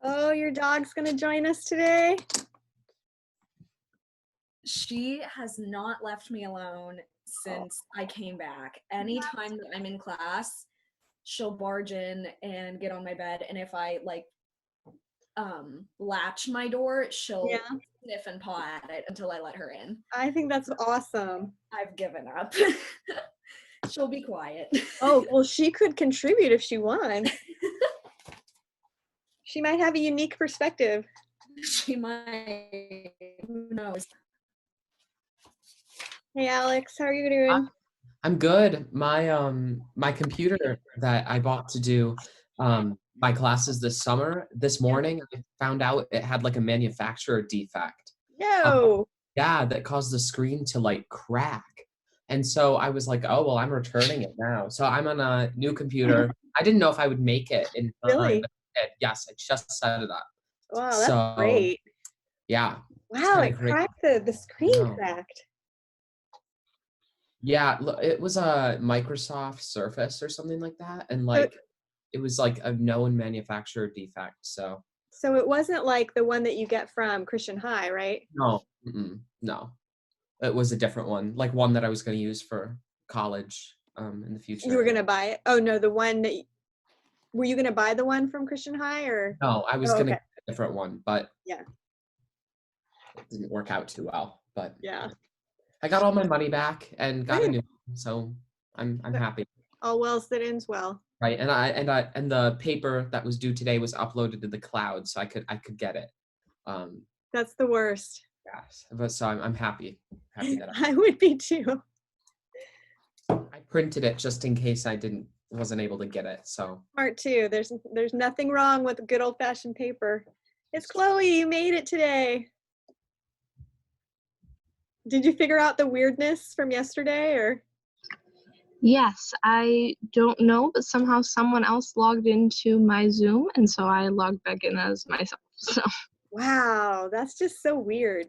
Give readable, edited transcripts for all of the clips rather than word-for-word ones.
Oh, your dog's gonna join us today? She has not left me alone since I came back. Anytime that I'm in class, she'll barge in and get on my bed, and if I latch my door, she'll sniff and paw at it until I let her in. I think that's awesome. I've given up. She'll be quiet. Oh, well, she could contribute if she wants. She might have a unique perspective. She might. Who knows? Hey, Alex, how are you doing? I'm good. My computer that I bought to do my classes this morning, I found out it had like a manufacturer defect. No. Yeah, that caused the screen to like crack. And so I was like, oh, well, I'm returning it now. So I'm on a new computer. I didn't know if I would make it in time. Really? But yes, I just set it up. Wow, that's So, great. yeah. Wow, it cracked, the screen cracked. Yeah, it was a Microsoft Surface or something like that. And like, it was like a known manufacturer defect, so. So it wasn't like the one that you get from Christian High, right? No, no. It was a different one, like one that I was going to use for college in the future. You were going to buy it? Oh, no, the one that, were you going to buy the one from Christian High or? No, I was going to get a different one, but yeah, it didn't work out too well, but yeah. I got all my money back and got a new one, so I'm happy. All well that ends well. Right, and the paper that was due today was uploaded to the cloud, so I could get it. That's the worst. Yes, but so I'm happy that I would be too. I printed it just in case I wasn't able to get it. So smart too. There's nothing wrong with good old-fashioned paper. It's Chloe. You made it today. Did you figure out the weirdness from yesterday, or? Yes, I don't know, but somehow someone else logged into my Zoom, and so I logged back in as myself. So. Wow, that's just so weird.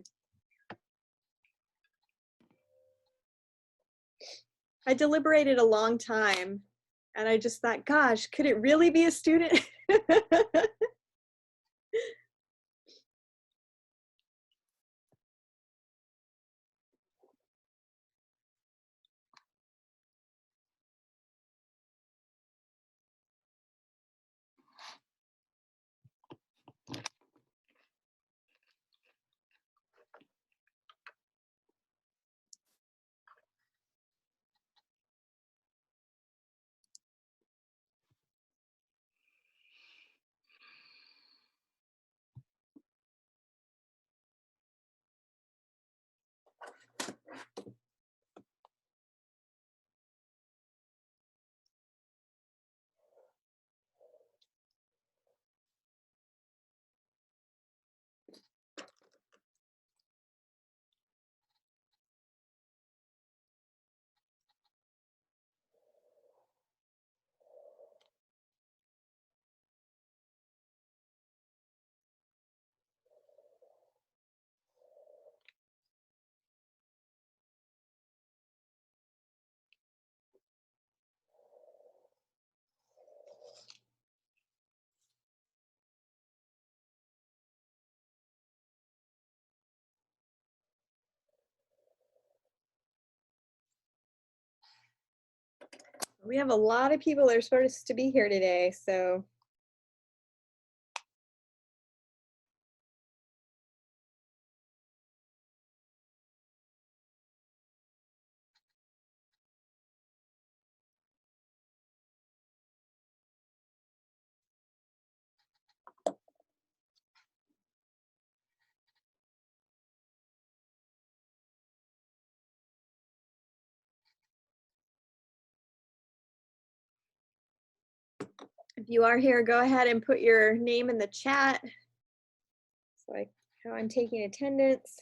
I deliberated a long time, and I just thought, gosh, could it really be a student? We have a lot of people that are supposed to be here today, so. If you are here, go ahead and put your name in the chat. So how I'm taking attendance.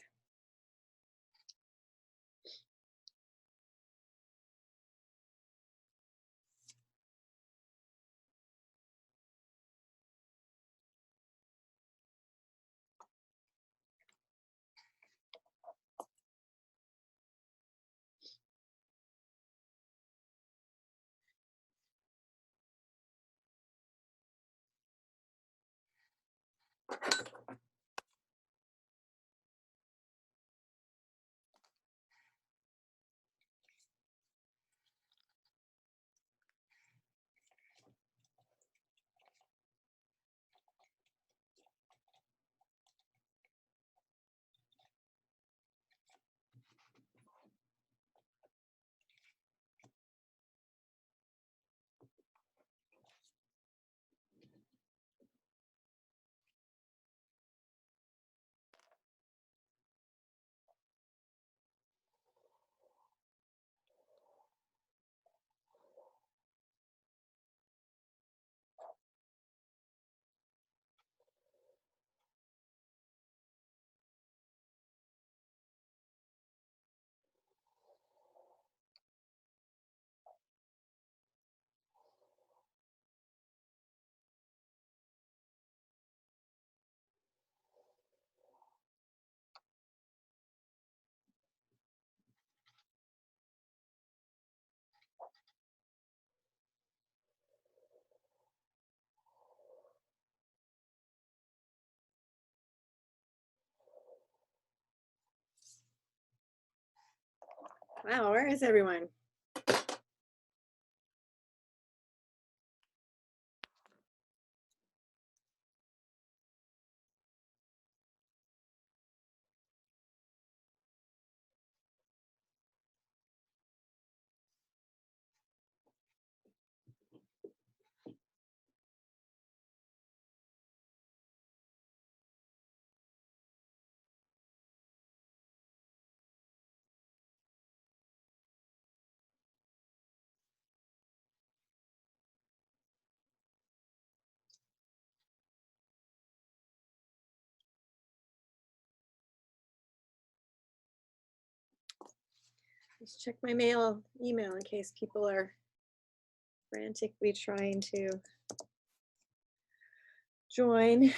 Wow, where is everyone? Just check my email in case people are frantically trying to join.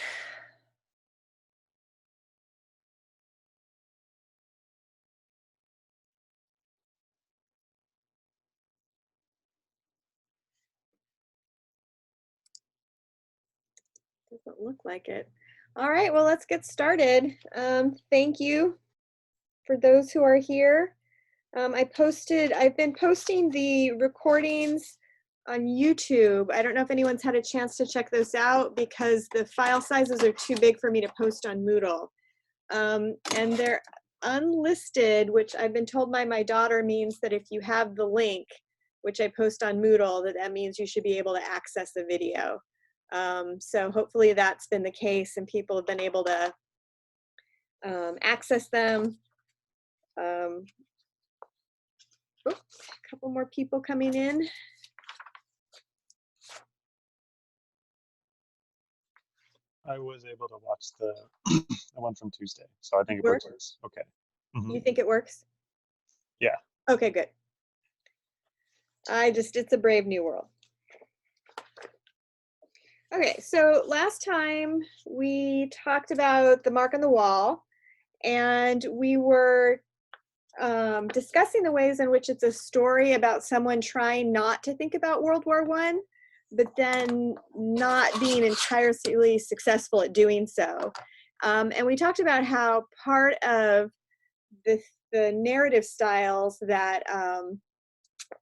Doesn't look like it. All right, well, let's get started. Thank you for those who are here. I've been posting the recordings on YouTube. I don't know if anyone's had a chance to check those out because the file sizes are too big for me to post on Moodle. And they're unlisted, which I've been told by my daughter means that if you have the link, which I post on Moodle, that means you should be able to access the video. So hopefully that's been the case and people have been able to access them. A couple more people coming in. I was able to watch the one from Tuesday, so I think it Works? works. Okay. You think it works? Yeah. Okay, good. It's a brave new world. Okay, so last time we talked about the mark on the wall, and we were discussing the ways in which it's a story about someone trying not to think about World War I, but then not being entirely successful at doing so. And we talked about how part of the narrative styles that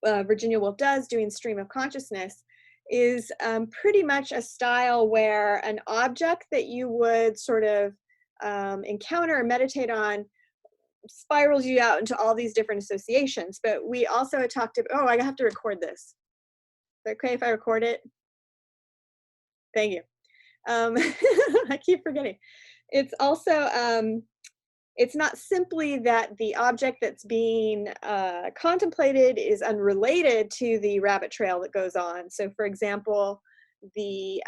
Virginia Woolf does, doing stream of consciousness, is pretty much a style where an object that you would sort of encounter or meditate on spirals you out into all these different associations. But we also talked about, oh, I have to record this. Is it okay if I record it? Thank you. I keep forgetting. It's also, it's not simply that the object that's being contemplated is unrelated to the rabbit trail that goes on. So for example, the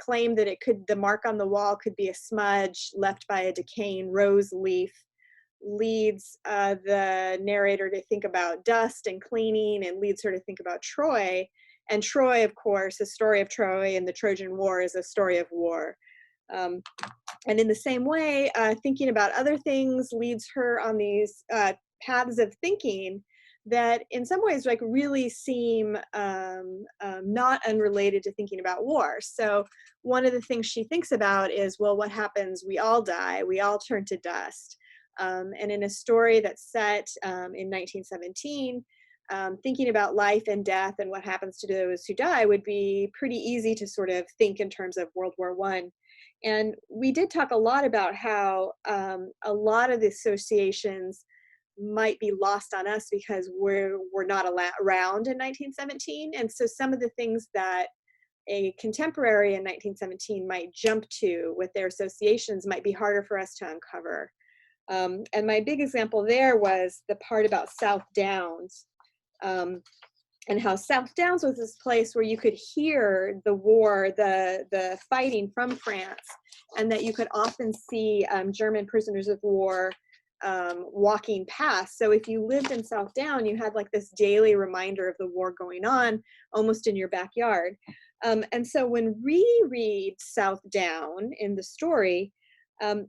claim that the mark on the wall could be a smudge left by a decaying rose leaf leads the narrator to think about dust and cleaning, and leads her to think about Troy. And Troy, of course, the story of Troy and the Trojan War is a story of war. And in the same way, thinking about other things leads her on these paths of thinking that in some ways like really seem not unrelated to thinking about war. So one of the things she thinks about is, well, what happens? We all die, we all turn to dust. And in a story that's set in 1917, thinking about life and death and what happens to those who die would be pretty easy to sort of think in terms of World War I. And we did talk a lot about how a lot of the associations might be lost on us because we're not around in 1917. And so some of the things that a contemporary in 1917 might jump to with their associations might be harder for us to uncover. And my big example there was the part about South Downs, and how South Downs was this place where you could hear the war, the fighting from France, and that you could often see German prisoners of war walking past. So if you lived in South Down, you had like this daily reminder of the war going on almost in your backyard. And so when we read South Down in the story,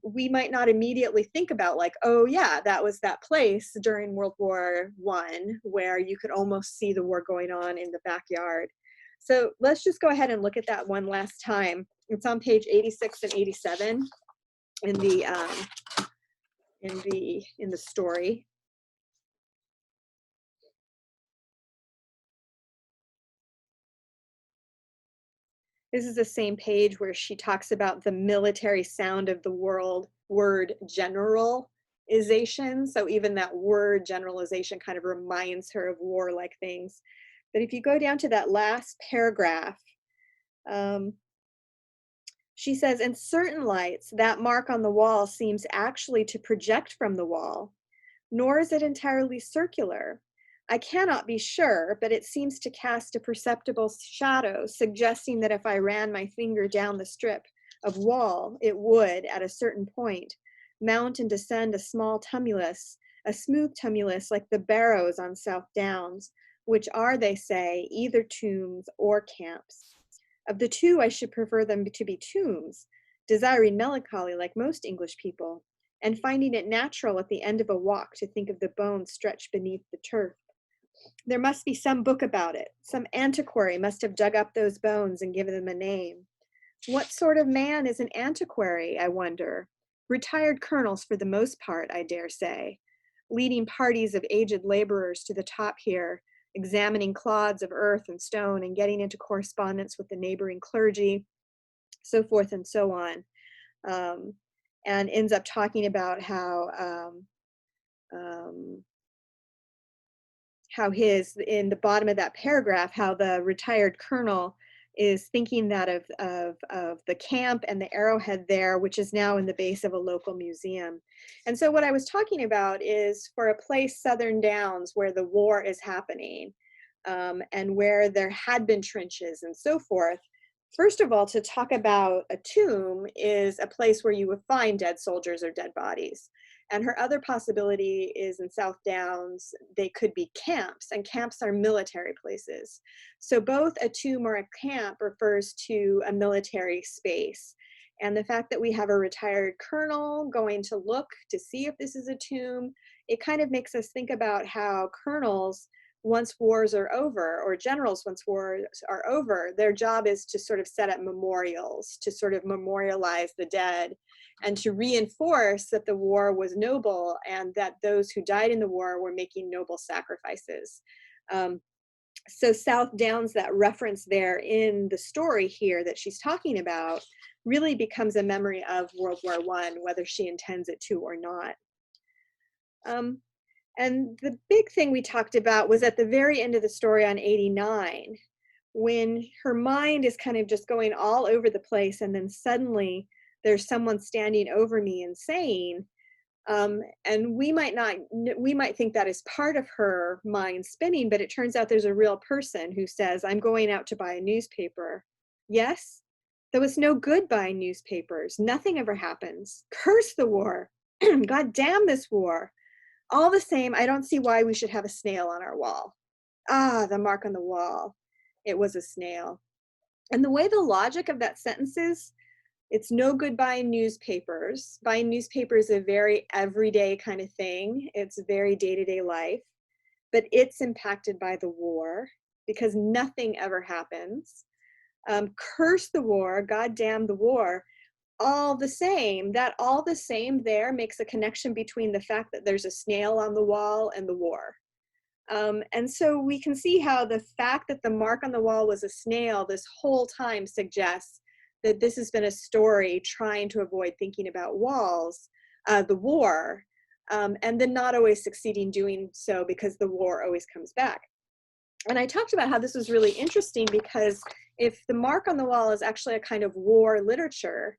we might not immediately think about like, oh yeah, that was that place during World War I where you could almost see the war going on in the backyard. So let's just go ahead and look at that one last time. It's on page 86 and 87 in the story. This is the same page where she talks about the military sound of the word generalization. So even that word generalization kind of reminds her of warlike things. But if you go down to that last paragraph, she says, in certain lights, that mark on the wall seems actually to project from the wall, nor is it entirely circular. I cannot be sure, but it seems to cast a perceptible shadow, suggesting that if I ran my finger down the strip of wall, it would, at a certain point, mount and descend a small tumulus, a smooth tumulus like the barrows on South Downs, which are, they say, either tombs or camps. Of the two, I should prefer them to be tombs, desiring melancholy like most English people, and finding it natural at the end of a walk to think of the bones stretched beneath the turf. There must be some book about it. Some antiquary must have dug up those bones and given them a name. What sort of man is an antiquary, I wonder? Retired colonels for the most part, I dare say, leading parties of aged laborers to the top here, examining clods of earth and stone and getting into correspondence with the neighboring clergy, so forth and so on. And ends up talking about how in the bottom of that paragraph, how the retired colonel is thinking that of the camp and the arrowhead there, which is now in the base of a local museum. And so what I was talking about is for a place, Southern Downs, where the war is happening, and where there had been trenches and so forth. First of all, to talk about a tomb is a place where you would find dead soldiers or dead bodies. And her other possibility is in South Downs, they could be camps, and camps are military places. So both a tomb or a camp refers to a military space. And the fact that we have a retired colonel going to look to see if this is a tomb, it kind of makes us think about how colonels, once wars are over, or generals once wars are over, their job is to sort of set up memorials, to sort of memorialize the dead, and to reinforce that the war was noble and that those who died in the war were making noble sacrifices. So South Downs, that reference there in the story here that she's talking about, really becomes a memory of World War I, whether she intends it to or not. And the big thing we talked about was at the very end of the story on 89, when her mind is kind of just going all over the place, and then suddenly there's someone standing over me and saying, And we might think that is part of her mind spinning, but it turns out there's a real person who says, I'm going out to buy a newspaper. Yes, though it's no good buying newspapers. Nothing ever happens. Curse the war. God damn this war. All the same, I don't see why we should have a snail on our wall. Ah, the mark on the wall. It was a snail. And the way the logic of that sentence is, it's no good buying newspapers. Buying newspapers is a very everyday kind of thing. It's very day-to-day life, but it's impacted by the war because nothing ever happens. Curse the war, God damn the war. All the same, that all the same there makes a connection between the fact that there's a snail on the wall and the war. And so we can see how the fact that the mark on the wall was a snail this whole time suggests that this has been a story trying to avoid thinking about walls, the war, and then not always succeeding doing so because the war always comes back. And I talked about how this was really interesting because if the mark on the wall is actually a kind of war literature,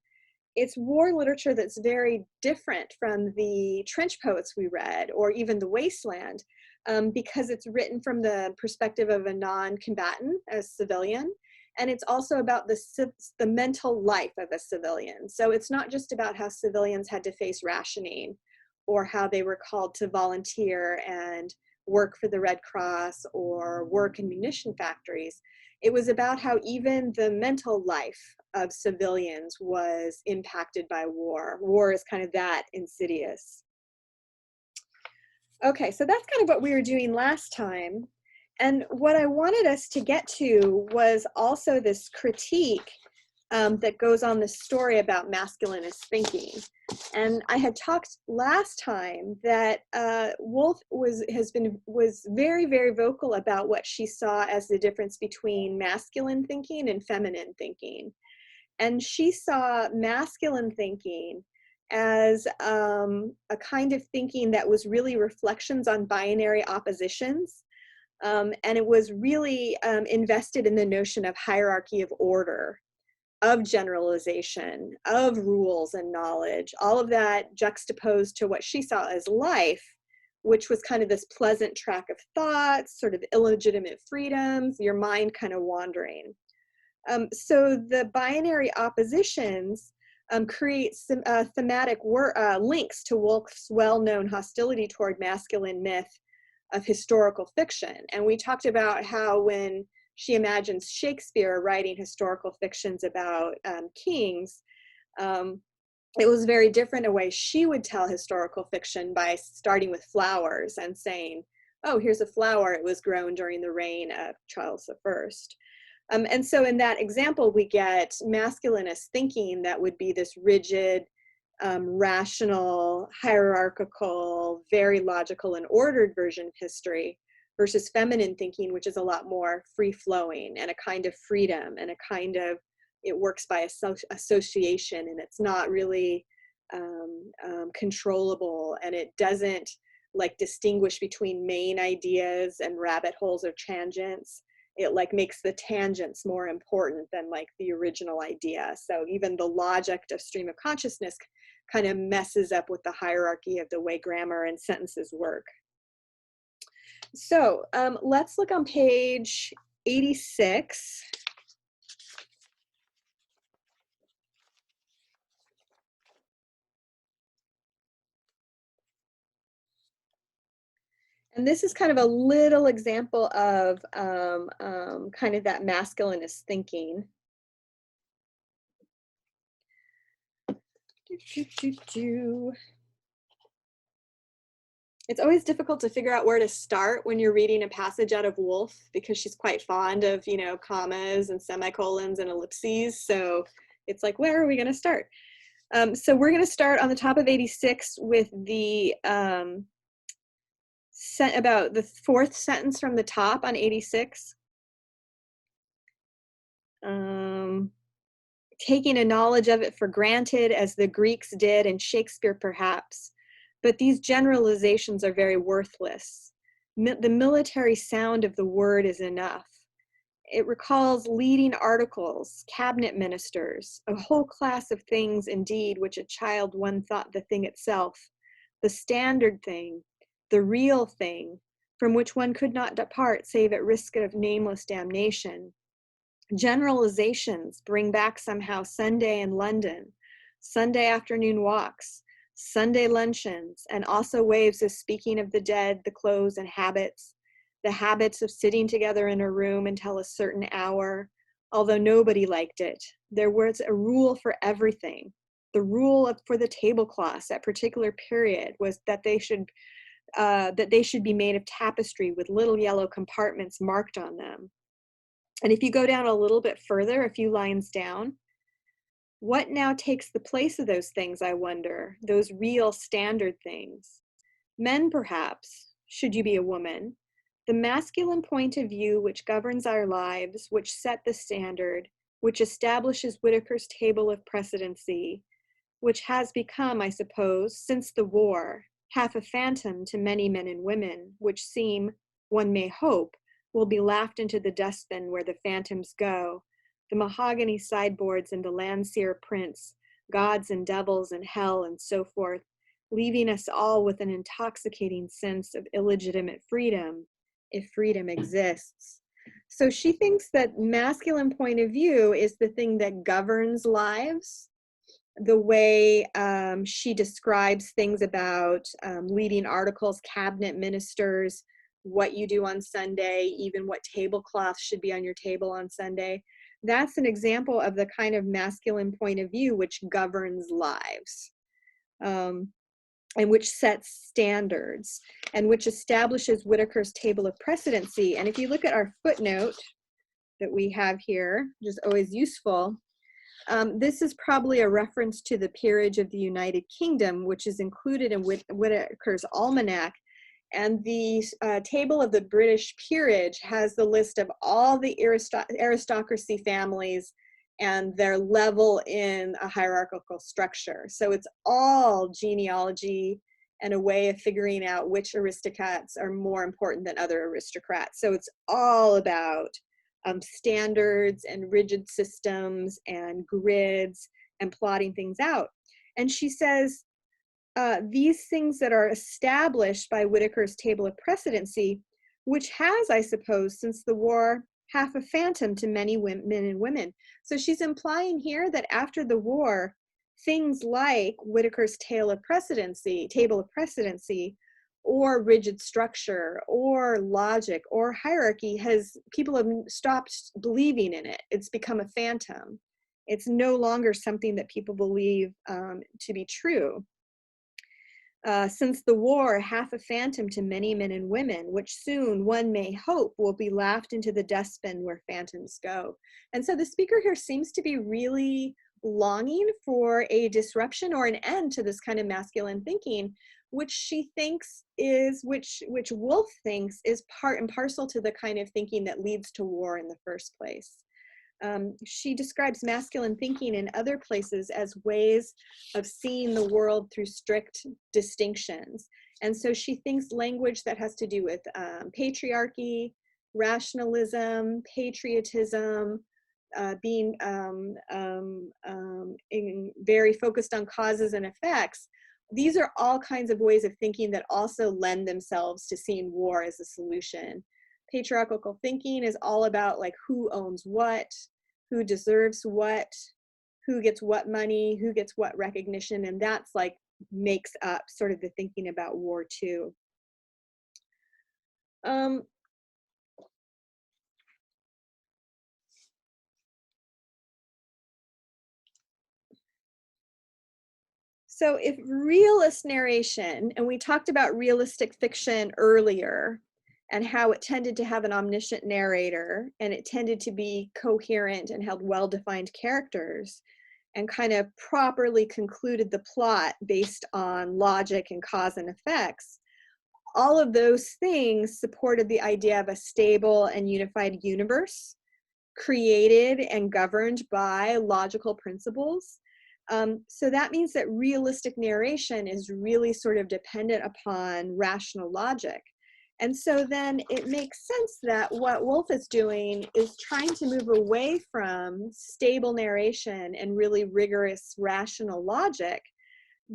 it's war literature that's very different from the trench poets we read or even the Wasteland, because it's written from the perspective of a non-combatant, a civilian. And it's also about the mental life of a civilian. So it's not just about how civilians had to face rationing or how they were called to volunteer and work for the Red Cross or work in munition factories. It was about how even the mental life of civilians was impacted by war. War is kind of that insidious. Okay, so that's kind of what we were doing last time. And what I wanted us to get to was also this critique that goes on this story about masculinist thinking. And I had talked last time that Woolf was very, very vocal about what she saw as the difference between masculine thinking and feminine thinking. And she saw masculine thinking as a kind of thinking that was really reflections on binary oppositions. And it was really invested in the notion of hierarchy of order, of generalization, of rules and knowledge, all of that juxtaposed to what she saw as life, which was kind of this pleasant track of thoughts, sort of illegitimate freedoms, your mind kind of wandering. So the binary oppositions create some thematic links to Woolf's well-known hostility toward masculine myth of historical fiction. And we talked about how when she imagines Shakespeare writing historical fictions about kings, it was very different a way she would tell historical fiction by starting with flowers and saying, oh, here's a flower, it was grown during the reign of Charles I. And so in that example, we get masculinist thinking that would be this rigid, rational, hierarchical, very logical and ordered version of history, versus feminine thinking, which is a lot more free-flowing and a kind of freedom and a kind of, it works by association and it's not really controllable, and it doesn't like distinguish between main ideas and rabbit holes or tangents. It like makes the tangents more important than like the original idea. So even the logic of stream of consciousness kind of messes up with the hierarchy of the way grammar and sentences work. So let's look on page 86. And this is kind of a little example of kind of that masculinist thinking. It's always difficult to figure out where to start when you're reading a passage out of Woolf, because she's quite fond of, you know, commas and semicolons and ellipses. So it's like, where are we going to start? So we're going to start on the top of 86 with the about the fourth sentence from the top on 86. Taking a knowledge of it for granted, as the Greeks did and Shakespeare perhaps, but these generalizations are very worthless. The military sound of the word is enough. It recalls leading articles, cabinet ministers, a whole class of things indeed which a child one thought the thing itself, the standard thing, the real thing, from which one could not depart save at risk of nameless damnation. Generalizations bring back somehow Sunday in London, Sunday afternoon walks, Sunday luncheons, and also waves of speaking of the dead, the clothes and habits, the habits of sitting together in a room until a certain hour, although nobody liked it. There was a rule for everything. The rule for the tablecloths at particular period was that they should be made of tapestry with little yellow compartments marked on them. And if you go down a little bit further, a few lines down, what now takes the place of those things, I wonder, those real standard things? Men, perhaps, should you be a woman, the masculine point of view which governs our lives, which set the standard, which establishes Whitaker's table of precedency, which has become, I suppose, since the war, half a phantom to many men and women, which seem, one may hope, will be laughed into the dustbin where the phantoms go, the mahogany sideboards and the Landseer prints, gods and devils and hell and so forth, leaving us all with an intoxicating sense of illegitimate freedom, if freedom exists. So she thinks that masculine point of view is the thing that governs lives. The way she describes things about leading articles, cabinet ministers, what you do on Sunday, even what tablecloth should be on your table on Sunday. That's an example of the kind of masculine point of view which governs lives, and which sets standards, and which establishes Whitaker's table of precedency. And if you look at our footnote that we have here, which is always useful, this is probably a reference to the peerage of the United Kingdom, which is included in Whitaker's Almanac. And the table of the British peerage has the list of all the aristocracy families and their level in a hierarchical structure. So it's all genealogy and a way of figuring out which aristocrats are more important than other aristocrats. So it's all about standards and rigid systems and grids and plotting things out. And she says, these things that are established by Whitaker's table of precedency, which has, I suppose, since the war, half a phantom to many men and women. So she's implying here that after the war, things like Whitaker's table of precedency, or rigid structure, or logic, or hierarchy people have stopped believing in it. It's become a phantom. It's no longer something that people believe to be true. Since the war, half a phantom to many men and women, which soon, one may hope, will be laughed into the dustbin where phantoms go. And so the speaker here seems to be really longing for a disruption or an end to this kind of masculine thinking, which she thinks is, which Woolf thinks is part and parcel to the kind of thinking that leads to war in the first place. She describes masculine thinking in other places as ways of seeing the world through strict distinctions. And so she thinks language that has to do with patriarchy, rationalism, patriotism, being very focused on causes and effects. These are all kinds of ways of thinking that also lend themselves to seeing war as a solution. Patriarchal thinking is all about like who owns what, who deserves what, who gets what money, who gets what recognition, and that's like makes up sort of the thinking about war too. So if realist narration, and we talked about realistic fiction earlier, and how it tended to have an omniscient narrator, and it tended to be coherent and held well-defined characters, and kind of properly concluded the plot based on logic and cause and effects, all of those things supported the idea of a stable and unified universe, created and governed by logical principles. So that means that realistic narration is really sort of dependent upon rational logic. And so then it makes sense that what Woolf is doing is trying to move away from stable narration and really rigorous rational logic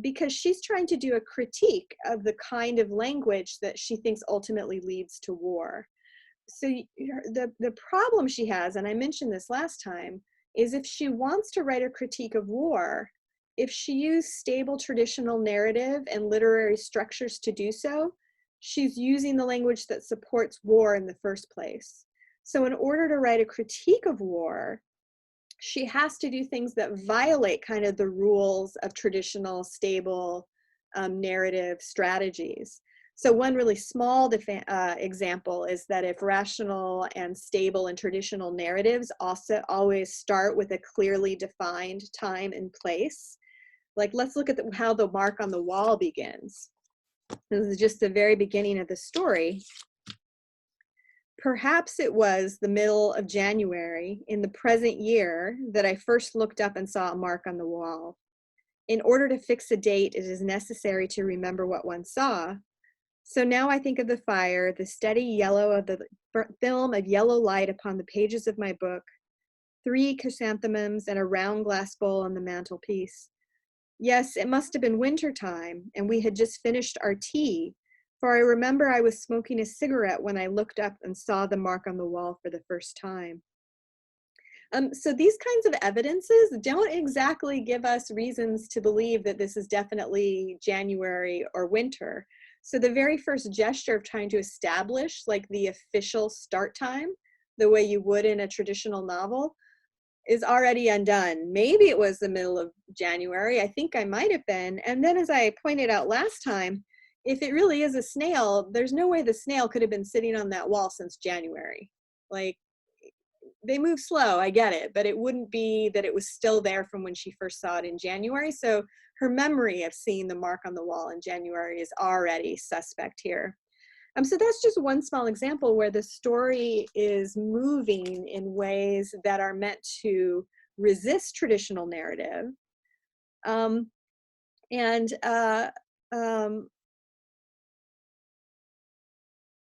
because she's trying to do a critique of the kind of language that she thinks ultimately leads to war. So the problem she has, and I mentioned this last time, is if she wants to write a critique of war, if she used stable traditional narrative and literary structures to do so, she's using the language that supports war in the first place. So in order to write a critique of war, she has to do things that violate kind of the rules of traditional, stable narrative strategies. So one really small example is that if rational and stable and traditional narratives also always start with a clearly defined time and place, like let's look at how the mark on the wall begins. This is just the very beginning of the story. Perhaps it was the middle of January in the present year that I first looked up and saw a mark on the wall. In order to fix a date, it is necessary to remember what one saw. So now I think of the fire, the steady yellow of the film of yellow light upon the pages of my book, 3 chrysanthemums and a round glass bowl on the mantelpiece. Yes, it must have been winter time, and we had just finished our tea, for I remember I was smoking a cigarette when I looked up and saw the mark on the wall for the first time. So these kinds of evidences don't exactly give us reasons to believe that this is definitely January or winter. So the very first gesture of trying to establish like the official start time, the way you would in a traditional novel, is already undone. Maybe it was the middle of January. I think I might have been. And then as I pointed out last time, if it really is a snail, there's no way the snail could have been sitting on that wall since January. Like, they move slow, I get it, but it wouldn't be that it was still there from when she first saw it in January. So her memory of seeing the mark on the wall in January is already suspect here. So that's just one small example where the story is moving in ways that are meant to resist traditional narrative.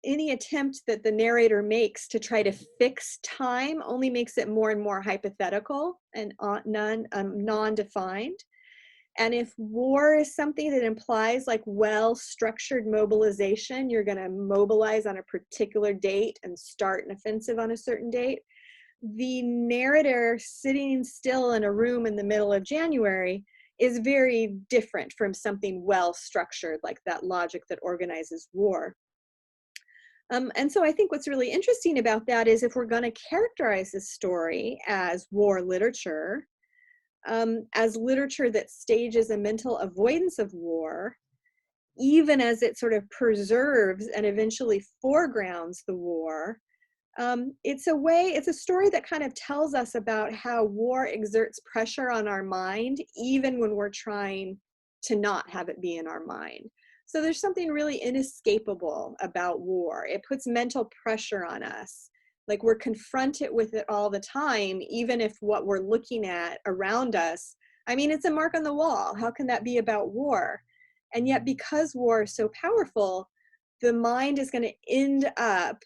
Any attempt that the narrator makes to try to fix time only makes it more and more hypothetical and non-defined. And if war is something that implies like well-structured mobilization, you're going to mobilize on a particular date and start an offensive on a certain date, the narrator sitting still in a room in the middle of January is very different from something well-structured like that logic that organizes war. And so I think what's really interesting about that is if we're going to characterize this story as war literature, as literature that stages a mental avoidance of war, even as it sort of preserves and eventually foregrounds the war, it's a story that kind of tells us about how war exerts pressure on our mind, even when we're trying to not have it be in our mind. So there's something really inescapable about war. It puts mental pressure on us. Like we're confronted with it all the time, even if what we're looking at around us, I mean, it's a mark on the wall. How can that be about war? And yet because war is so powerful, the mind is going to end up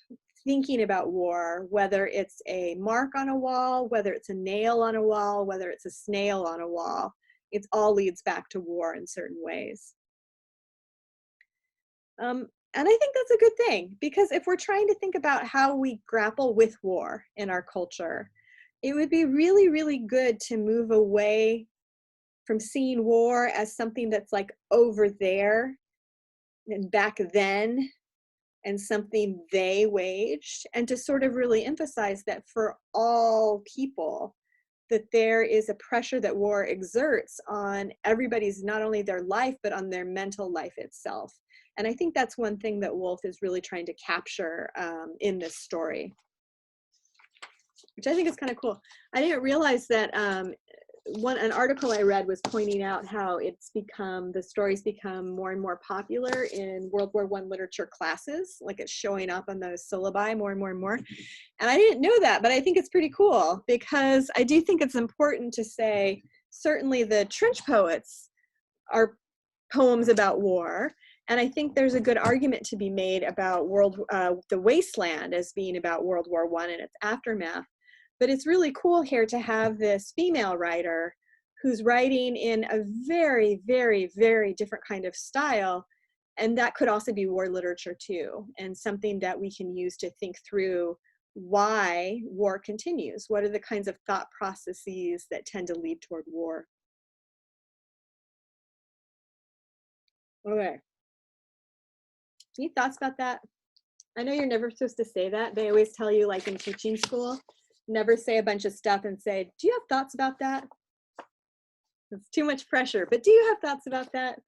thinking about war, whether it's a mark on a wall, whether it's a nail on a wall, whether it's a snail on a wall. It all leads back to war in certain ways. And I think that's a good thing, because if we're trying to think about how we grapple with war in our culture, it would be really, really good to move away from seeing war as something that's like over there and back then and something they waged, and to sort of really emphasize that for all people, that there is a pressure that war exerts on everybody's, not only their life, but on their mental life itself. And I think that's one thing that Woolf is really trying to capture in this story, which I think is kind of cool. I didn't realize that an article I read was pointing out how the story's become more and more popular in World War I literature classes, like it's showing up on those syllabi more and more and more. And I didn't know that, but I think it's pretty cool, because I do think it's important to say, certainly the trench poets are poems about war. And I think there's a good argument to be made about The Wasteland as being about World War I and its aftermath. But it's really cool here to have this female writer who's writing in a very, very, very different kind of style. And that could also be war literature too, and something that we can use to think through why war continues. What are the kinds of thought processes that tend to lead toward war? Okay. Any thoughts about that? I know you're never supposed to say that. They always tell you, like in teaching school, never say a bunch of stuff and say, do you have thoughts about that? It's too much pressure, but do you have thoughts about that?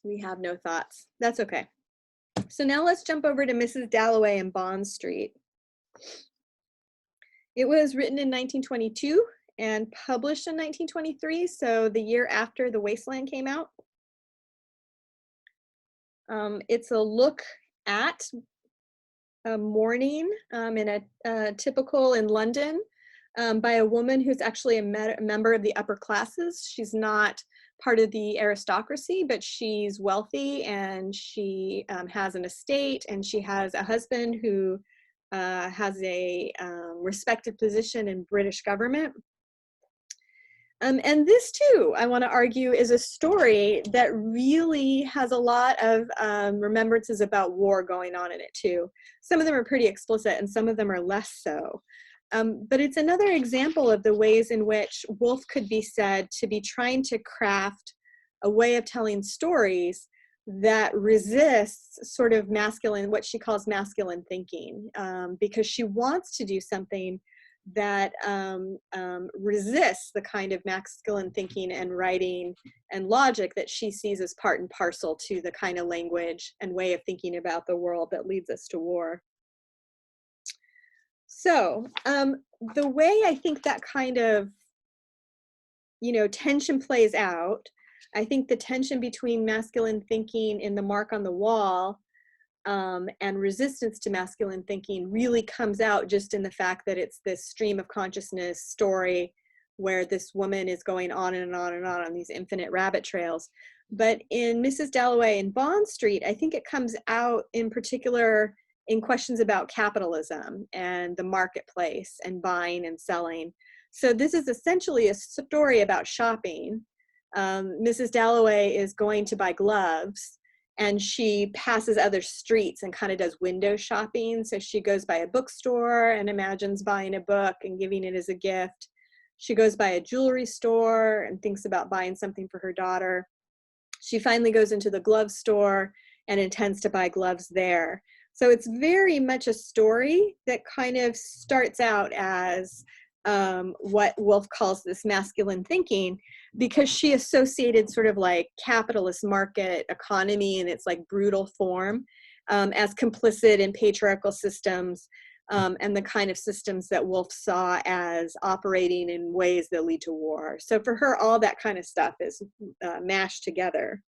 We have no thoughts. That's okay. So now let's jump over to Mrs. Dalloway and Bond Street. It was written in 1922 and published in 1923, so the year after The Wasteland came out. It's a look at a morning in a typical in London by a woman who's actually a member of the upper classes. She's not part of the aristocracy, but she's wealthy, and she has an estate, and she has a husband who has a respected position in British government. And this too, I want to argue, is a story that really has a lot of remembrances about war going on in it too. Some of them are pretty explicit and some of them are less so. But it's another example of the ways in which Woolf could be said to be trying to craft a way of telling stories that resists sort of masculine, what she calls masculine thinking, because she wants to do something that resists the kind of masculine thinking and writing and logic that she sees as part and parcel to the kind of language and way of thinking about the world that leads us to war. So the way I think that kind of, tension plays out, I think the tension between masculine thinking in The Mark on the Wall and resistance to masculine thinking really comes out just in the fact that it's this stream of consciousness story where this woman is going on and on and on these infinite rabbit trails. But in Mrs. Dalloway and Bond Street, I think it comes out in particular in questions about capitalism and the marketplace and buying and selling. So this is essentially a story about shopping. Mrs. Dalloway is going to buy gloves, and she passes other streets and kind of does window shopping. So she goes by a bookstore and imagines buying a book and giving it as a gift. She goes by a jewelry store and thinks about buying something for her daughter. She finally goes into the glove store and intends to buy gloves there. So it's very much a story that kind of starts out as what Woolf calls this masculine thinking, because she associated sort of like capitalist market economy in its like brutal form as complicit in patriarchal systems and the kind of systems that Woolf saw as operating in ways that lead to war. So for her, all that kind of stuff is mashed together.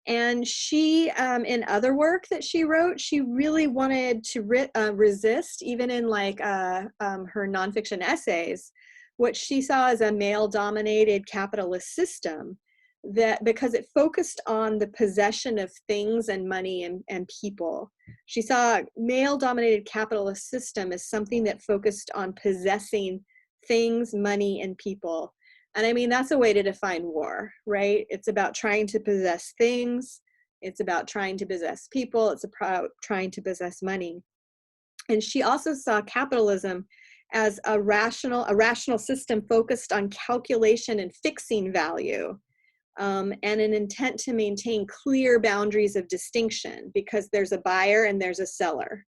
And she, in other work that she wrote, she really wanted to resist, even in like her nonfiction essays, what she saw as a male-dominated capitalist system, that because it focused on the possession of things and money and people. She saw a male-dominated capitalist system as something that focused on possessing things, money, and people. And I mean, that's a way to define war, right? It's about trying to possess things. It's about trying to possess people. It's about trying to possess money. And she also saw capitalism as a rational system focused on calculation and fixing value, and an intent to maintain clear boundaries of distinction because there's a buyer and there's a seller.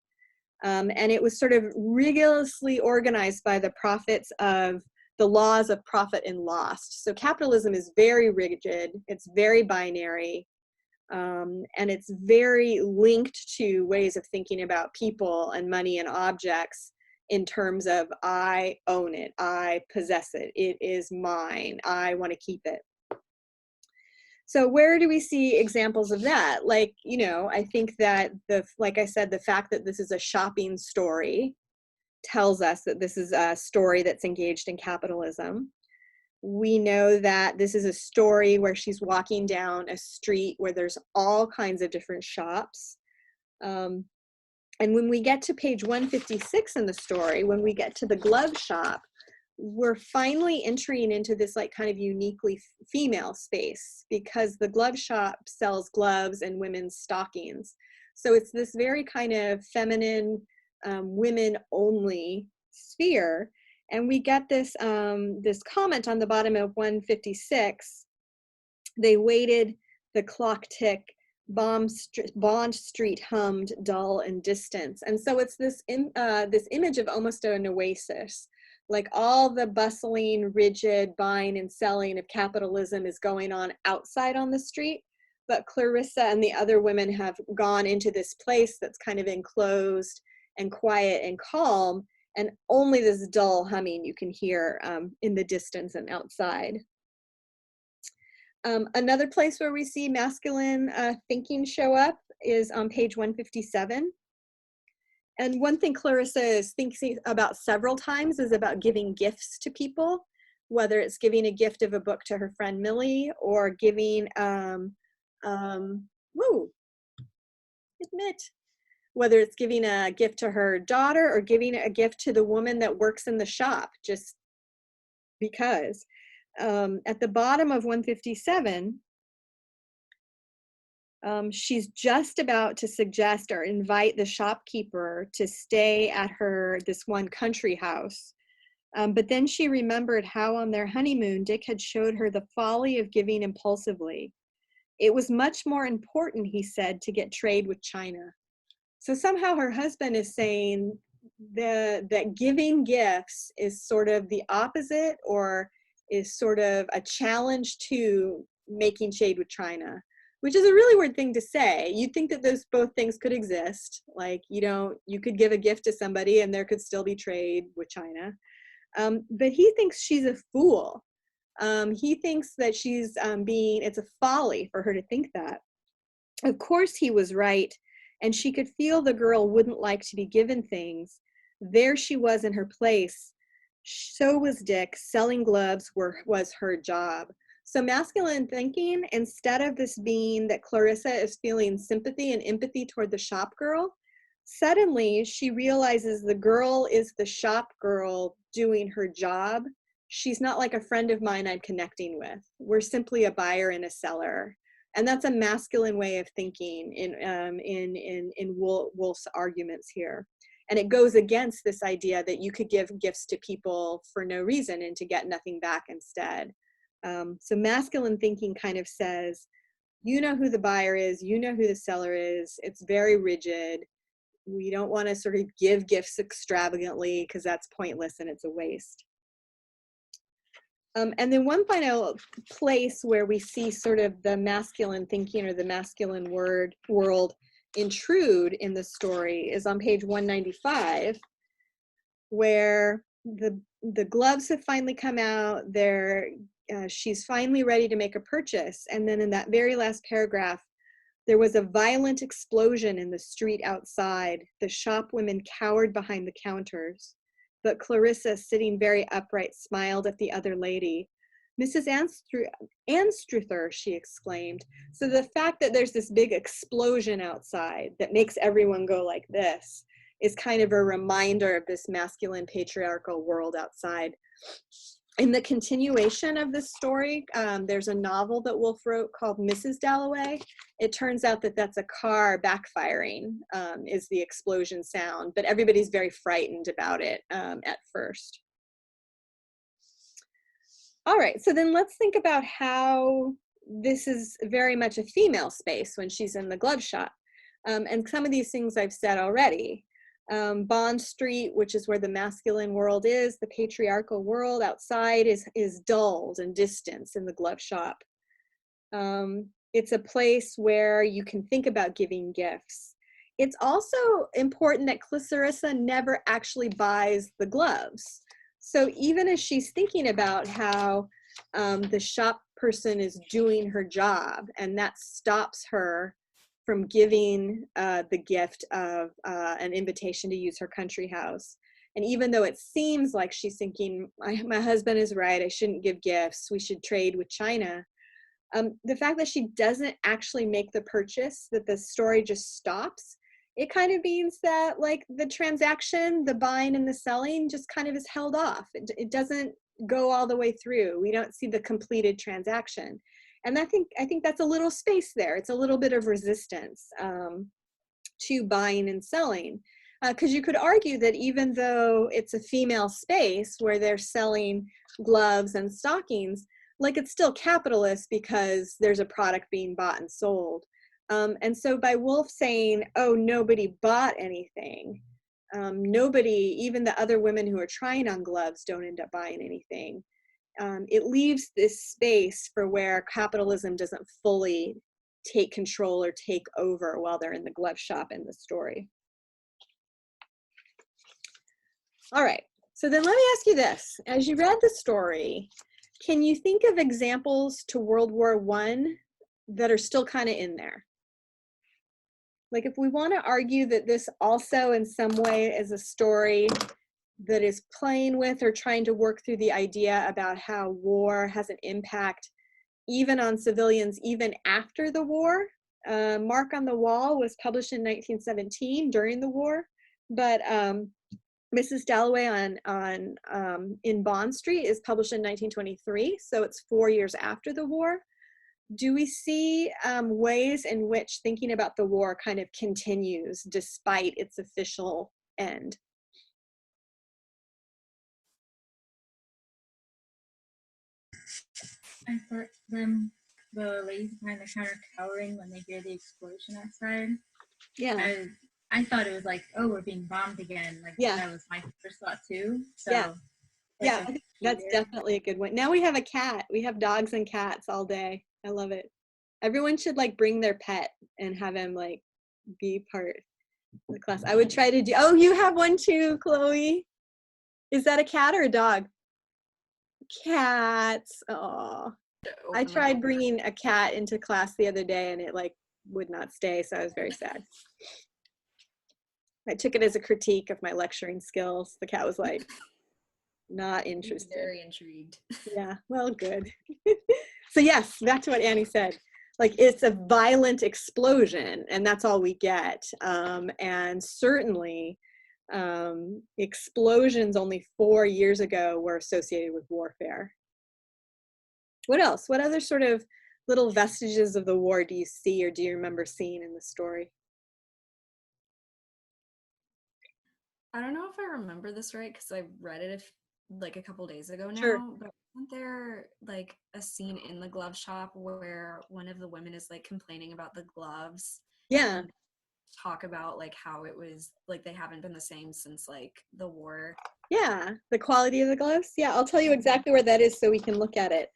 And it was sort of rigorously organized by the profits of the laws of profit and loss. So capitalism is very rigid, it's very binary, and it's very linked to ways of thinking about people and money and objects in terms of I own it, I possess it, it is mine, I want to keep it. So where do we see examples of that? Like, I think that like I said, the fact that this is a shopping story tells us that this is a story that's engaged in capitalism. We know that this is a story where she's walking down a street where there's all kinds of different shops. And when we get to page 156 in the story, when we get to the glove shop, we're finally entering into this like kind of uniquely female space, because the glove shop sells gloves and women's stockings. So it's this very kind of feminine, women only sphere. And we get this, this comment on the bottom of 156. They waited, the clock tick, Bond Street hummed, dull and distant. And so it's this, this image of almost an oasis. Like all the bustling, rigid buying and selling of capitalism is going on outside on the street, but Clarissa and the other women have gone into this place that's kind of enclosed and quiet and calm, and only this dull humming you can hear in the distance and outside. Another place where we see masculine thinking show up is on page 157. And one thing Clarissa is thinking about several times is about giving gifts to people, whether it's giving a gift of a book to her friend Millie, or giving, whether it's giving a gift to her daughter or giving a gift to the woman that works in the shop, just because. At the bottom of 157, she's just about to suggest or invite the shopkeeper to stay at this one country house. But then she remembered how on their honeymoon, Dick had showed her the folly of giving impulsively. It was much more important, he said, to get trade with China. So somehow her husband is saying that giving gifts is sort of the opposite, or is sort of a challenge to making trade with China, which is a really weird thing to say. You'd think that those both things could exist. Like, you could give a gift to somebody and there could still be trade with China. But he thinks she's a fool. He thinks that she's it's a folly for her to think that. Of course he was right, and she could feel the girl wouldn't like to be given things. There she was in her place. So was Dick. Selling gloves was her job. So masculine thinking, instead of this being that Clarissa is feeling sympathy and empathy toward the shop girl, suddenly she realizes the girl is the shop girl doing her job. She's not like a friend of mine I'm connecting with. We're simply a buyer and a seller. And that's a masculine way of thinking in Woolf's arguments here. And it goes against this idea that you could give gifts to people for no reason and to get nothing back instead. So masculine thinking kind of says, you know who the buyer is, you know who the seller is. It's very rigid. We don't want to sort of give gifts extravagantly because that's pointless and it's a waste. And then one final place where we see sort of the masculine thinking or the masculine world intrude in the story is on page 195, where the gloves have finally come out. She's finally ready to make a purchase. And then in that very last paragraph, there was a violent explosion in the street outside. The shop women cowered behind the counters. But Clarissa, sitting very upright, smiled at the other lady. Mrs. Anstruther, she exclaimed. So the fact that there's this big explosion outside that makes everyone go like this is kind of a reminder of this masculine patriarchal world outside. In the continuation of this story, there's a novel that Woolf wrote called Mrs. Dalloway. It turns out that that's a car backfiring is the explosion sound, but everybody's very frightened about it at first. All right, so then let's think about how this is very much a female space when she's in the glove shop. And some of these things I've said already. Bond Street, which is where the masculine world is, the patriarchal world outside is dulled and distant in the glove shop. It's a place where you can think about giving gifts. It's also important that Clarissa never actually buys the gloves. So even as she's thinking about how the shop person is doing her job, and that stops her from giving the gift of an invitation to use her country house, And even though it seems like she's thinking, my husband is right, I shouldn't give gifts, we should trade with China. The fact that she doesn't actually make the purchase, that the story just stops, it kind of means that like the transaction, the buying and the selling just kind of is held off. It doesn't go all the way through. We don't see the completed transaction. And I think that's a little space there. It's a little bit of resistance to buying and selling. Because you could argue that even though it's a female space where they're selling gloves and stockings, like it's still capitalist because there's a product being bought and sold. And so by Woolf saying, oh, nobody bought anything, nobody, even the other women who are trying on gloves don't end up buying anything. It leaves this space for where capitalism doesn't fully take control or take over while they're in the glove shop in the story. All right, so then let me ask you this. As you read the story, can you think of examples to World War I that are still kind of in there? Like if we want to argue that this also in some way is a story that is playing with or trying to work through the idea about how war has an impact even on civilians even after the war. Mark on the Wall was published in 1917 during the war, but Mrs. Dalloway in Bond Street is published in 1923, so it's 4 years after the war. Do we see ways in which thinking about the war kind of continues despite its official end? I thought them, the ladies behind the counter cowering when they hear the explosion outside. Yeah. I thought it was like, oh, we're being bombed again. Like that was my first thought too. So yeah, yeah, I think that's definitely a good one. Now we have a cat. We have dogs and cats all day. I love it. Everyone should like bring their pet and have him like be part of the class. I would try to do. Oh, you have one too, Chloe. Is that a cat or a dog? Cats. Oh, I tried bringing a cat into class the other day and it like would not stay, so I was very sad. I took it as a critique of my lecturing skills. The cat was like not interested. Very intrigued. Yeah, well, good. So yes, back to what Annie said. Like it's a violent explosion and that's all we get. And certainly explosions only 4 years ago were associated with warfare. What else? What other sort of little vestiges of the war do you see or do you remember seeing in the story? I don't know if I remember this right because I read it like a couple days ago now. Sure. But wasn't there like a scene in the glove shop where one of the women is like complaining about the gloves? Yeah. And talk about like how it was like they haven't been the same since like the war. Yeah, the quality of the gloves. Yeah, I'll tell you exactly where that is so we can look at it.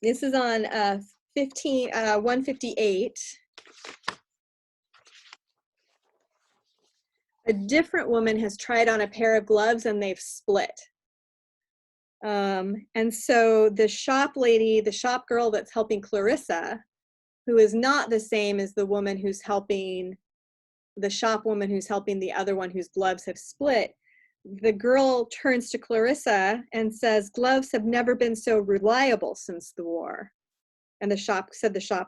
This is on 158. A different woman has tried on a pair of gloves and they've split. And so the shop lady, the shop girl that's helping Clarissa, who is not the same as the woman who's helping, the shop woman who's helping the other one whose gloves have split, the girl turns to Clarissa and says, gloves have never been so reliable since the war. And the shop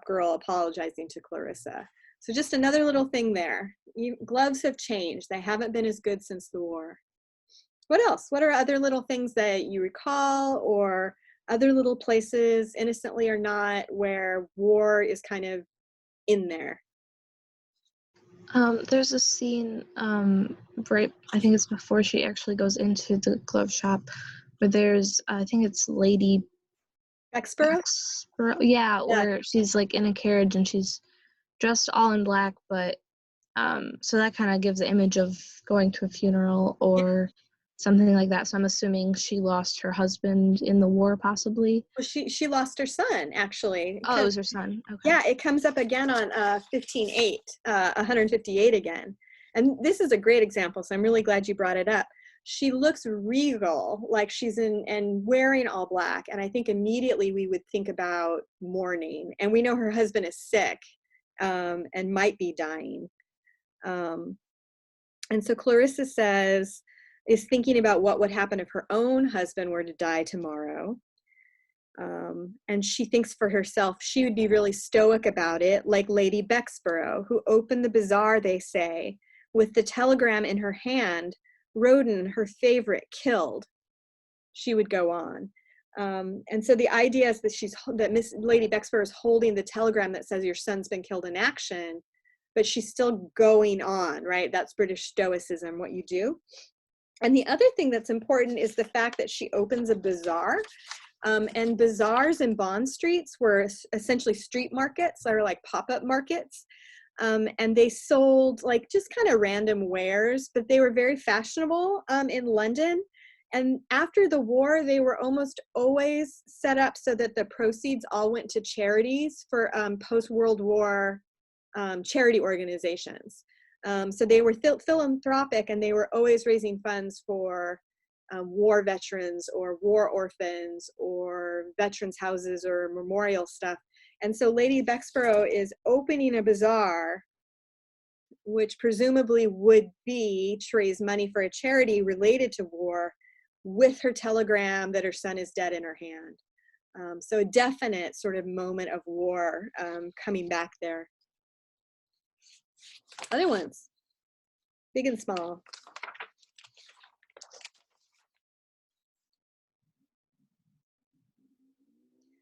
girl apologizing to Clarissa. So just another little thing there. Gloves have changed. They haven't been as good since the war. What else? What are other little things that you recall or other little places, innocently or not, where war is kind of in there? There's a scene, right, I think it's before she actually goes into the glove shop, where there's, I think it's Lady Bexborough? Yeah, where she's like in a carriage and she's dressed all in black, but so that kind of gives the image of going to a funeral or something like that. So I'm assuming she lost her husband in the war, possibly. Well, she lost her son, actually. Oh, it was her son. Okay. Yeah, it comes up again on 158 again. And this is a great example, so I'm really glad you brought it up. She looks regal, like she's and wearing all black. And I think immediately we would think about mourning. And we know her husband is sick and might be dying. And so Clarissa is thinking about what would happen if her own husband were to die tomorrow. And she thinks for herself, she would be really stoic about it, like Lady Bexborough, who opened the bazaar, they say, with the telegram in her hand, Roden, her favorite, killed. She would go on. And so the idea is that Miss Lady Bexborough is holding the telegram that says your son's been killed in action, but she's still going on, right? That's British stoicism, what you do. And the other thing that's important is the fact that she opens a bazaar. And bazaars in Bond streets were essentially street markets, or like pop-up markets. And they sold like just kind of random wares, but they were very fashionable in London. And after the war, they were almost always set up so that the proceeds all went to charities for post-World War charity organizations. So they were philanthropic, and they were always raising funds for war veterans or war orphans or veterans houses or memorial stuff. And so Lady Bexborough is opening a bazaar, which presumably would be to raise money for a charity related to war, with her telegram that her son is dead in her hand. So a definite sort of moment of war coming back there. Other ones, big and small.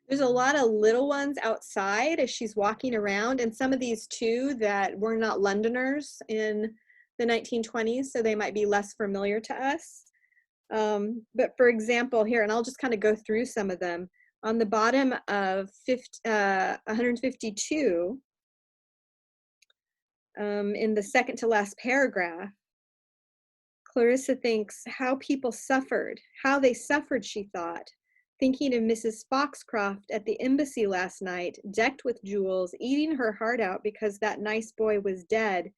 There's a lot of little ones outside as she's walking around, and some of these too that were not Londoners in the 1920s, so they might be less familiar to us. But for example, here, and I'll just kind of go through some of them. On the bottom of 152, in the second to last paragraph, Clarissa thinks how people suffered, how they suffered, she thought, thinking of Mrs. Foxcroft at the embassy last night, decked with jewels, eating her heart out because that nice boy was dead,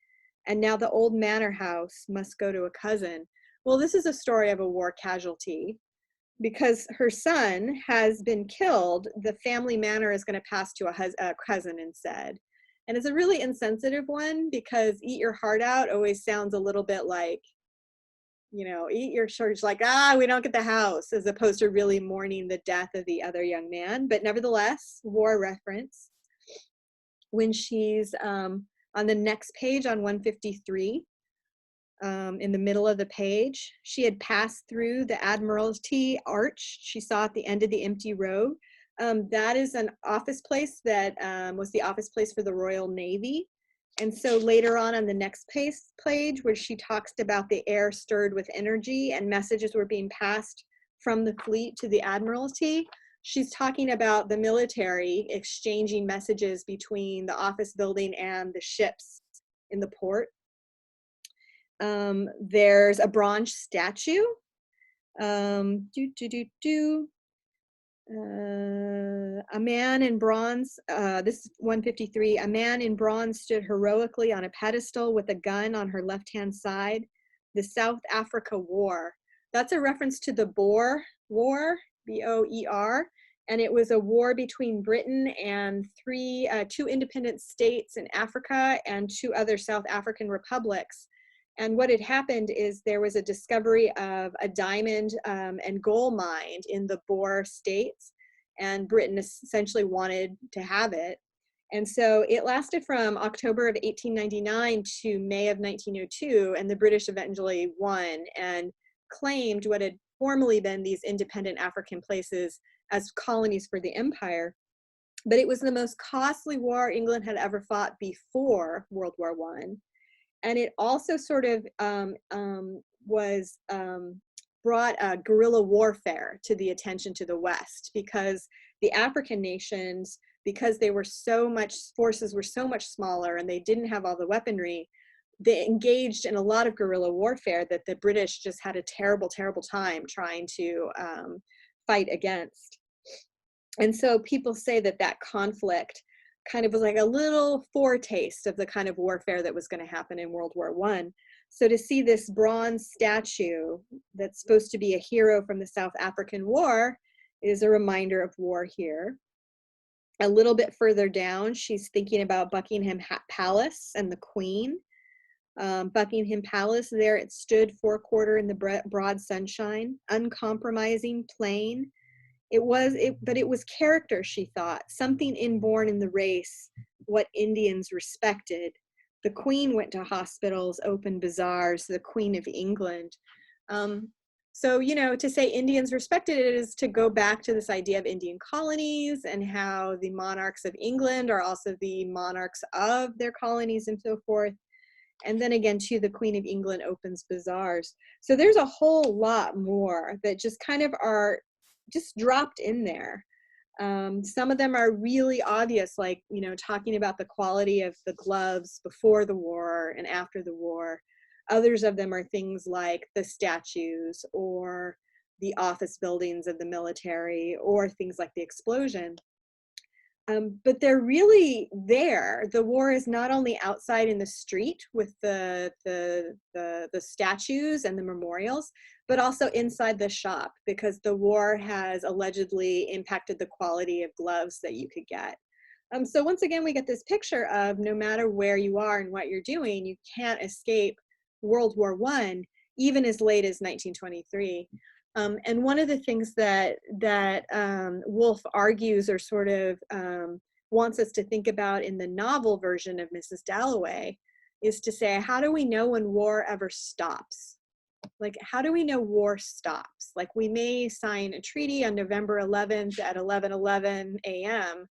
and now the old manor house must go to a cousin. Well, this is a story of a war casualty. Because her son has been killed, the family manor is going to pass to a cousin instead. And it's a really insensitive one, because eat your heart out always sounds a little bit like, you know, eat your church, like, we don't get the house, as opposed to really mourning the death of the other young man. But nevertheless, war reference. When she's on the next page, on 153, in the middle of the page, she had passed through the Admiralty Arch. She saw at the end of the empty road. That is an office place that was the office place for the Royal Navy. And so later on the next page, where she talks about the air stirred with energy and messages were being passed from the fleet to the Admiralty, she's talking about the military exchanging messages between the office building and the ships in the port. There's a bronze statue. A man in bronze, this is 153, a man in bronze stood heroically on a pedestal with a gun on her left-hand side. The South Africa War. That's a reference to the Boer War, B-O-E-R, and it was a war between Britain and two independent states in Africa and two other South African republics. And what had happened is there was a discovery of a diamond and gold mine in the Boer states, and Britain essentially wanted to have it. And so it lasted from October of 1899 to May of 1902, and the British eventually won and claimed what had formerly been these independent African places as colonies for the empire. But it was the most costly war England had ever fought before World War I. And it also sort of brought guerrilla warfare to the attention to the West, because the African nations, because they were forces were so much smaller and they didn't have all the weaponry, they engaged in a lot of guerrilla warfare that the British just had a terrible, terrible time trying to fight against. And so people say that conflict kind of was like a little foretaste of the kind of warfare that was going to happen in World War I. So to see this bronze statue that's supposed to be a hero from the South African War is a reminder of war here. A little bit further down, she's thinking about Buckingham Palace and the Queen. Buckingham Palace, there it stood forequarter in the broad sunshine, uncompromising, plain. But it was character, she thought, something inborn in the race, what Indians respected. The Queen went to hospitals, opened bazaars, the Queen of England. So, you know, to say Indians respected it is to go back to this idea of Indian colonies and how the monarchs of England are also the monarchs of their colonies and so forth. And then again, too, the Queen of England opens bazaars. So there's a whole lot more that just kind of are just dropped in there. Some of them are really obvious, like, you know, talking about the quality of the gloves before the war and after the war. Others of them are things like the statues or the office buildings of the military or things like the explosion. But they're really there. The war is not only outside in the street with the statues and the memorials, but also inside the shop, because the war has allegedly impacted the quality of gloves that you could get. So once again, we get this picture of no matter where you are and what you're doing, you can't escape World War I, even as late as 1923. And one of the things that Woolf argues or sort of wants us to think about in the novel version of Mrs. Dalloway is to say, how do we know when war ever stops? Like, how do we know war stops? Like, we may sign a treaty on November 11th at 11:11 a.m.,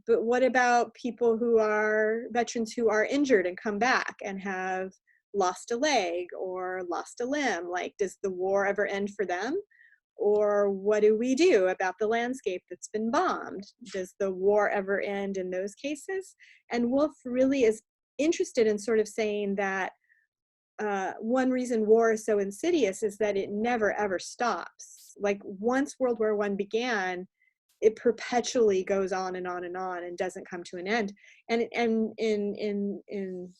but what about people who are veterans who are injured and come back and have lost a leg or lost a limb? Like, does the war ever end for them? Or what do we do about the landscape that's been bombed? Does the war ever end in those cases? And Woolf really is interested in sort of saying that one reason war is so insidious is that it never ever stops. Like, once World War I began, it perpetually goes on and on and on and doesn't come to an end. And in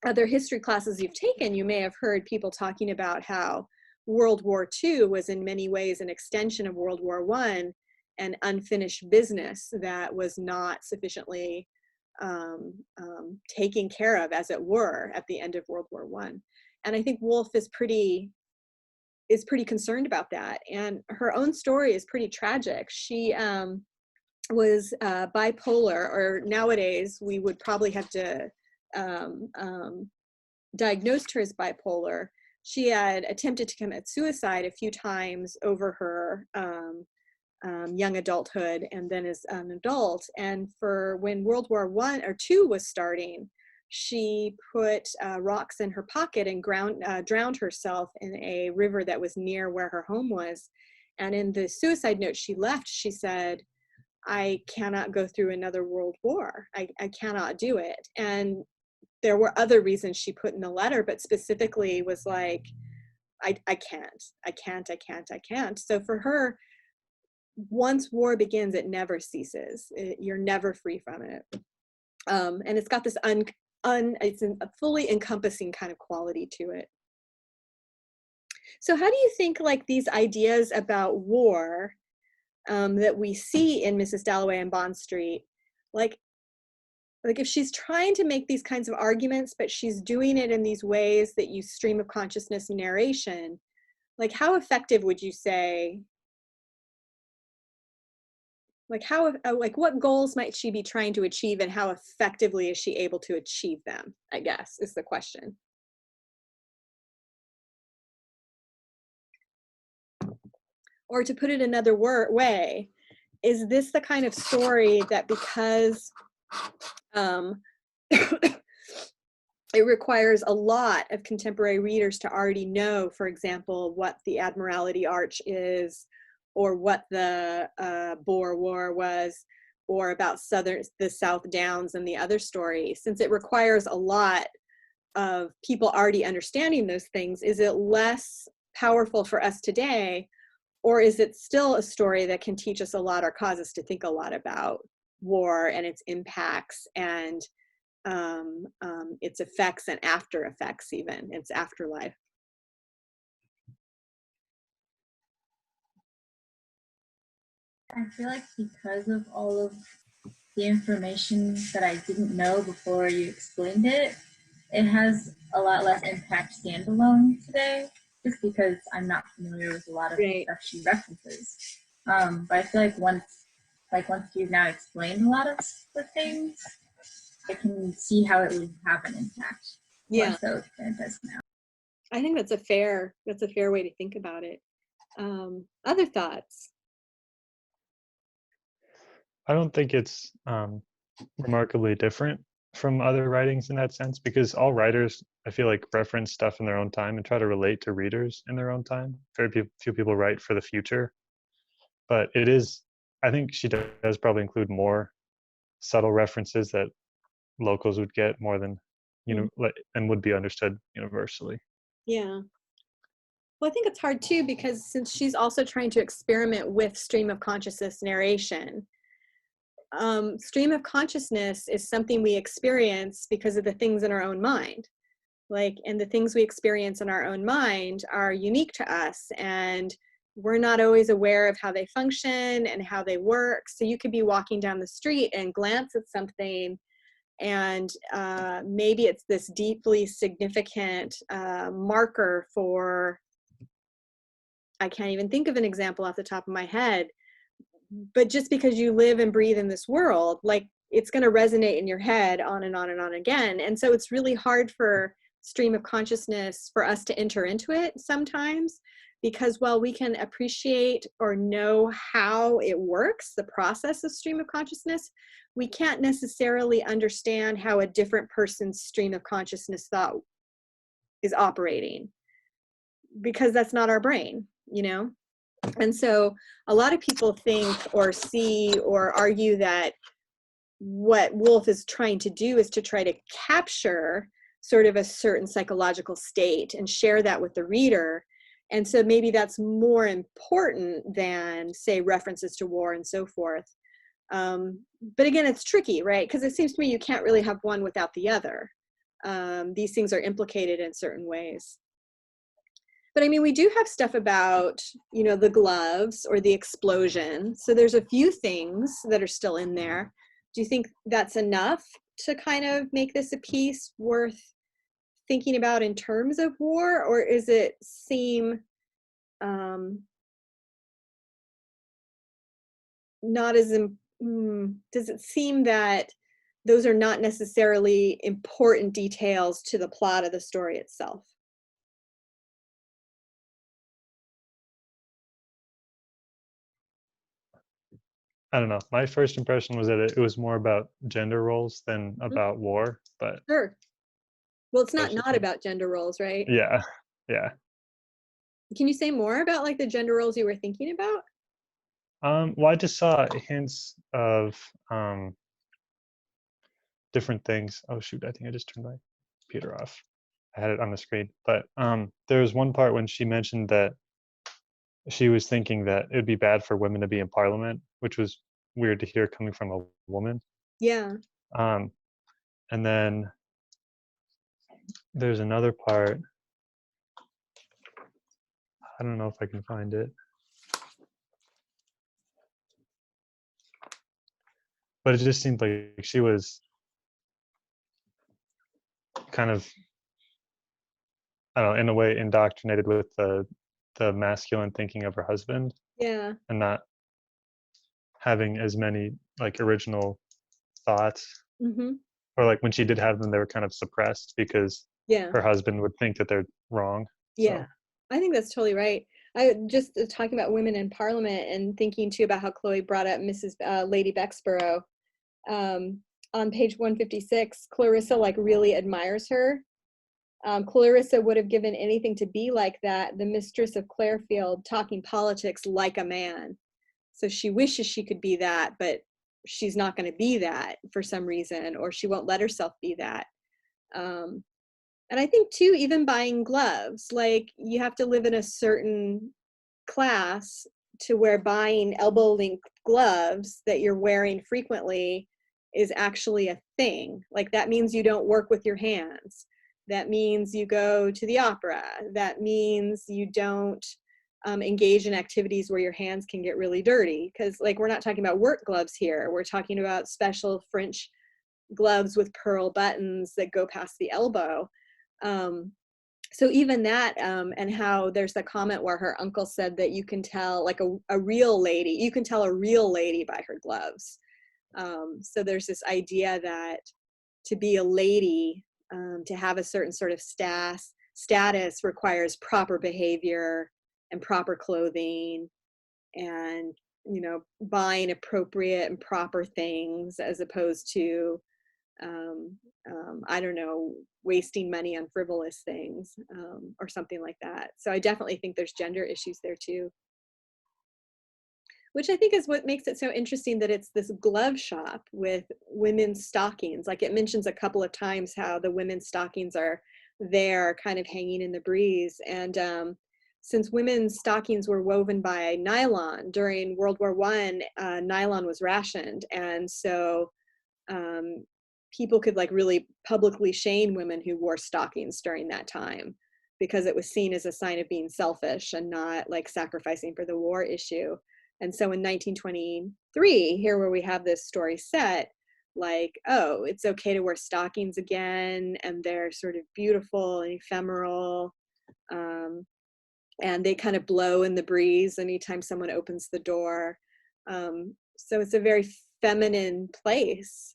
other history classes you've taken, you may have heard people talking about how World War II was in many ways an extension of World War I, an unfinished business that was not sufficiently taken care of, as it were, at the end of World War I. And I think Woolf is pretty concerned about that. And her own story is pretty tragic. She was bipolar, or nowadays we would probably have to diagnosed her as bipolar. She had attempted to commit suicide a few times over her young adulthood and then as an adult. And for when World War I or II was starting, she put rocks in her pocket and drowned herself in a river that was near where her home was. And in the suicide note she left, she said, "I cannot go through another world war. I cannot do it." And there were other reasons she put in the letter, but specifically was like, I can't. So for her, once war begins, it never ceases. You're never free from it. And it's got this it's a fully encompassing kind of quality to it. So how do you think, like, these ideas about war that we see in Mrs. Dalloway and Bond Street, like if she's trying to make these kinds of arguments, but she's doing it in these ways that use stream of consciousness narration, like, how effective would you say, like, like, what goals might she be trying to achieve, and how effectively is she able to achieve them, I guess, is the question. Or to put it another way, is this the kind of story that, because it requires a lot of contemporary readers to already know, for example, what the Admiralty Arch is, or what the Boer War was, or about the South Downs and the other story, since it requires a lot of people already understanding those things, is it less powerful for us today, or is it still a story that can teach us a lot or cause us to think a lot about war and its impacts and its effects and after effects, even its afterlife? I feel like because of all of the information that I didn't know before you explained it, it has a lot less impact standalone today, just because I'm not familiar with a lot of the Right. stuff she references. But I feel like once you've now explained a lot of the things, I can see how it would have an impact. Yeah. More so than it does now. I think that's a fair way to think about it. Other thoughts? I don't think it's remarkably different from other writings in that sense, because all writers, I feel like, reference stuff in their own time and try to relate to readers in their own time. Very few people write for the future, but it is, I think she does probably include more subtle references that locals would get more than, and would be understood universally. Yeah. Well, I think it's hard too, because since she's also trying to experiment with stream of consciousness narration, stream of consciousness is something we experience because of the things in our own mind. And the things we experience in our own mind are unique to us, and we're not always aware of how they function and how they work. So you could be walking down the street and glance at something, and maybe it's this deeply significant marker for, I can't even think of an example off the top of my head, but just because you live and breathe in this world, it's going to resonate in your head on and on and on again. And so it's really hard for stream of consciousness for us to enter into it sometimes, because while we can appreciate or know how it works, the process of stream of consciousness, we can't necessarily understand how a different person's stream of consciousness thought is operating, because that's not our brain, And so a lot of people think or see or argue that what Woolf is trying to do is to try to capture sort of a certain psychological state and share that with the reader. And so maybe that's more important than, say, references to war and so forth. But again, it's tricky, right? Because it seems to me you can't really have one without the other. These things are implicated in certain ways. But I mean, we do have stuff about, the gloves or the explosion. So there's a few things that are still in there. Do you think that's enough to kind of make this a piece worth thinking about in terms of war? Or is it seem not as, does it seem that those are not necessarily important details to the plot of the story itself? I don't know. My first impression was that it was more about gender roles than about war, but Sure. Well, it's that's not just me. about gender roles, right? Yeah. Can you say more about the gender roles you were thinking about? Well, I just saw hints of different things. Oh shoot, I think I just turned my computer off. I had it on the screen, but there was one part when she mentioned that she was thinking that it'd be bad for women to be in parliament, which was weird to hear coming from a woman. Yeah. And then there's another part. I don't know if I can find it. But it just seemed like she was kind of, I don't know, in a way indoctrinated with the masculine thinking of her husband. Yeah. And not having as many original thoughts. Mm-hmm. Or when she did have them, they were kind of suppressed because her husband would think that they're wrong. Yeah. So. I think that's totally right. I just talking about women in parliament and thinking too about how Chloe brought up Mrs. Lady Bexborough. On page 156, Clarissa really admires her. Clarissa would have given anything to be like that, the mistress of Clarefield, talking politics like a man. So she wishes she could be that, but she's not going to be that for some reason, or she won't let herself be that. And I think too, even buying gloves, you have to live in a certain class to where buying elbow length gloves that you're wearing frequently is actually a thing. That means you don't work with your hands. That means you go to the opera. That means you don't engage in activities where your hands can get really dirty. Because we're not talking about work gloves here. We're talking about special French gloves with pearl buttons that go past the elbow. So even that, and how there's the comment where her uncle said that you can tell like a real lady, you can tell a real lady by her gloves. So there's this idea that to be a lady, to have a certain sort of status requires proper behavior and proper clothing, and, you know, buying appropriate and proper things, as opposed to, I don't know, wasting money on frivolous things, or something like that. So I definitely think there's gender issues there too, which I think is what makes it so interesting, that it's this glove shop with women's stockings. Like, it mentions a couple of times how the women's stockings are there kind of hanging in the breeze. And since women's stockings were woven by nylon during World War I, nylon was rationed. And so people could like really publicly shame women who wore stockings during that time, because it was seen as a sign of being selfish and not like sacrificing for the war issue. And so in 1923, here where we have this story set, like, oh, it's okay to wear stockings again, and they're sort of beautiful and ephemeral, and they kind of blow in the breeze anytime someone opens the door. So it's a very feminine place,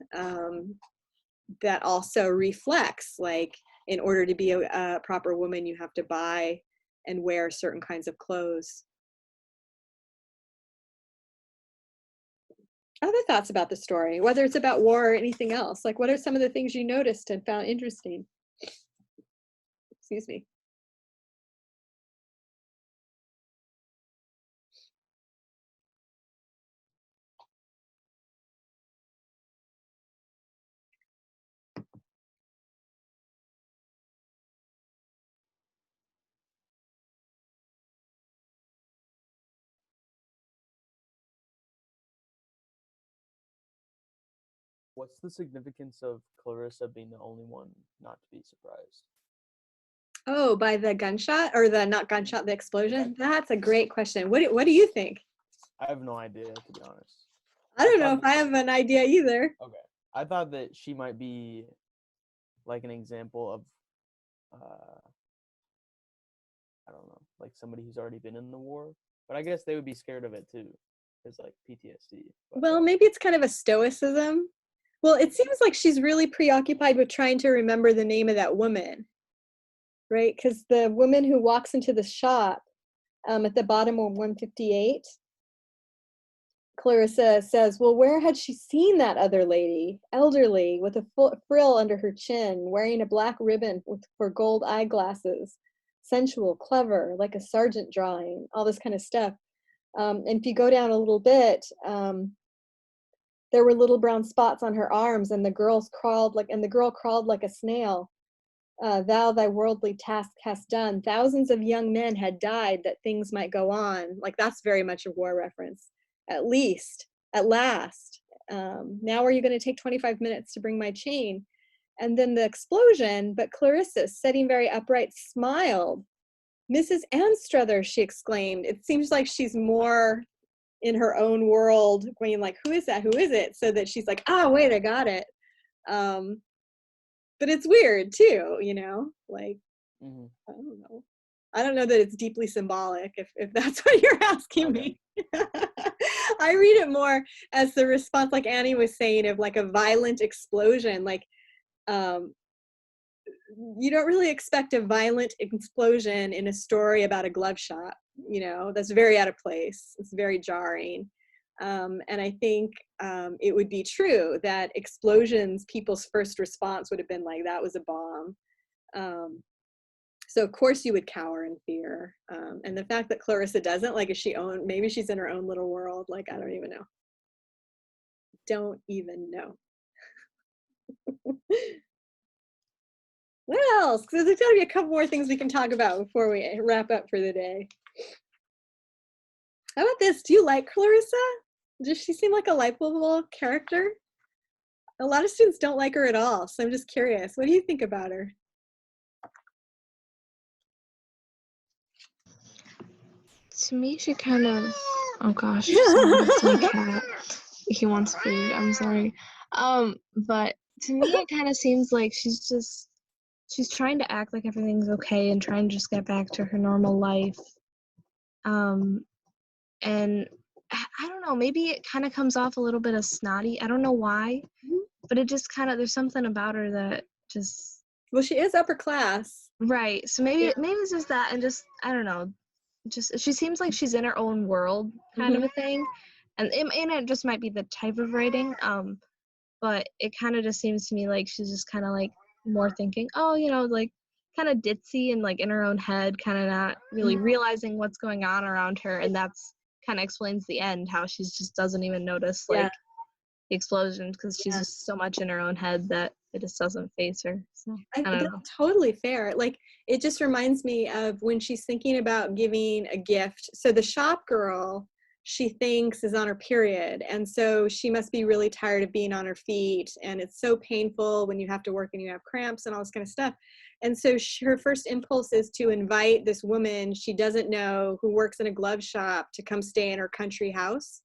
that also reflects, like, in order to be a proper woman, you have to buy and wear certain kinds of clothes. Other thoughts about the story, whether it's about war or anything else? Like, what are some of the things you noticed and found interesting? Excuse me. What's the significance of Clarissa being the only one not to be surprised? Oh, by the gunshot, or the, not gunshot, the explosion? That's a great question. What do you think? I have no idea, to be honest. I don't know if I have an idea either. Okay. I thought that she might be like an example of, I don't know, like somebody who's already been in the war. But I guess they would be scared of it too, because like PTSD. But, Well, maybe it's kind of a stoicism. Well, it seems like she's really preoccupied with trying to remember the name of that woman, right? Because the woman who walks into the shop, at the bottom of 158, Clarissa says, well, where had she seen that other lady? Elderly, with a frill under her chin, wearing a black ribbon for gold eyeglasses, sensual, clever, like a sergeant drawing, all this kind of stuff. And if you go down a little bit, there were little brown spots on her arms, and the girl crawled like a snail. Thou thy worldly task hast done. Thousands of young men had died that things might go on. Like, that's very much a war reference. At last. Now are you going to take 25 minutes to bring my chain? And then the explosion, but Clarissa, sitting very upright, smiled. Mrs. Anstruther, she exclaimed. It seems like she's more in her own world, going like, who is that? Who is it? So that she's like, ah, wait, I got it. But it's weird too, you know, like, I don't know. I don't know that it's deeply symbolic, if that's what you're asking me. I read it more as the response, like Annie was saying, of like a violent explosion. Like, you don't really expect a violent explosion in a story about a glove shop, you know, that's very out of place. It's very jarring. And I think it would be true that explosions, people's first response would have been like, that was a bomb. So of course you would cower in fear. And the fact that Clarissa doesn't, like, maybe she's in her own little world. Like, I don't even know. Don't even know. What else? Because there's got to be a couple more things we can talk about before we wrap up for the day. How about this? Do you like Clarissa? Does she seem like a likable character? A lot of students don't like her at all, so I'm just curious. What do you think about her? To me, she kind of, oh gosh, sorry, that's my cat. He wants food, I'm sorry. But To me, it kind of seems like she's trying to act like everything's okay and trying to just get back to her normal life. And I don't know, maybe it kind of comes off a little bit of snotty. I don't know why, but it just kind of, there's something about her that just, Well, she is upper class. right. So maybe Yeah. maybe it's just that, and just, I don't know, just she seems like she's in her own world kind of a thing. And it just might be the type of writing. But it kind of just seems to me like she's just kind of like more thinking, oh, like kind of ditzy and like in her own head, kind of not really realizing what's going on around her. And that's kind of explains the end, how she just doesn't even notice like the explosions because she's just so much in her own head that it just doesn't faze her. So I don't know. That's totally fair. Like, it just reminds me of when she's thinking about giving a gift. So the shop girl, she thinks is on her period, and so she must be really tired of being on her feet, and it's so painful when you have to work and you have cramps and all this kind of stuff. And so her first impulse is to invite this woman she doesn't know who works in a glove shop to come stay in her country house.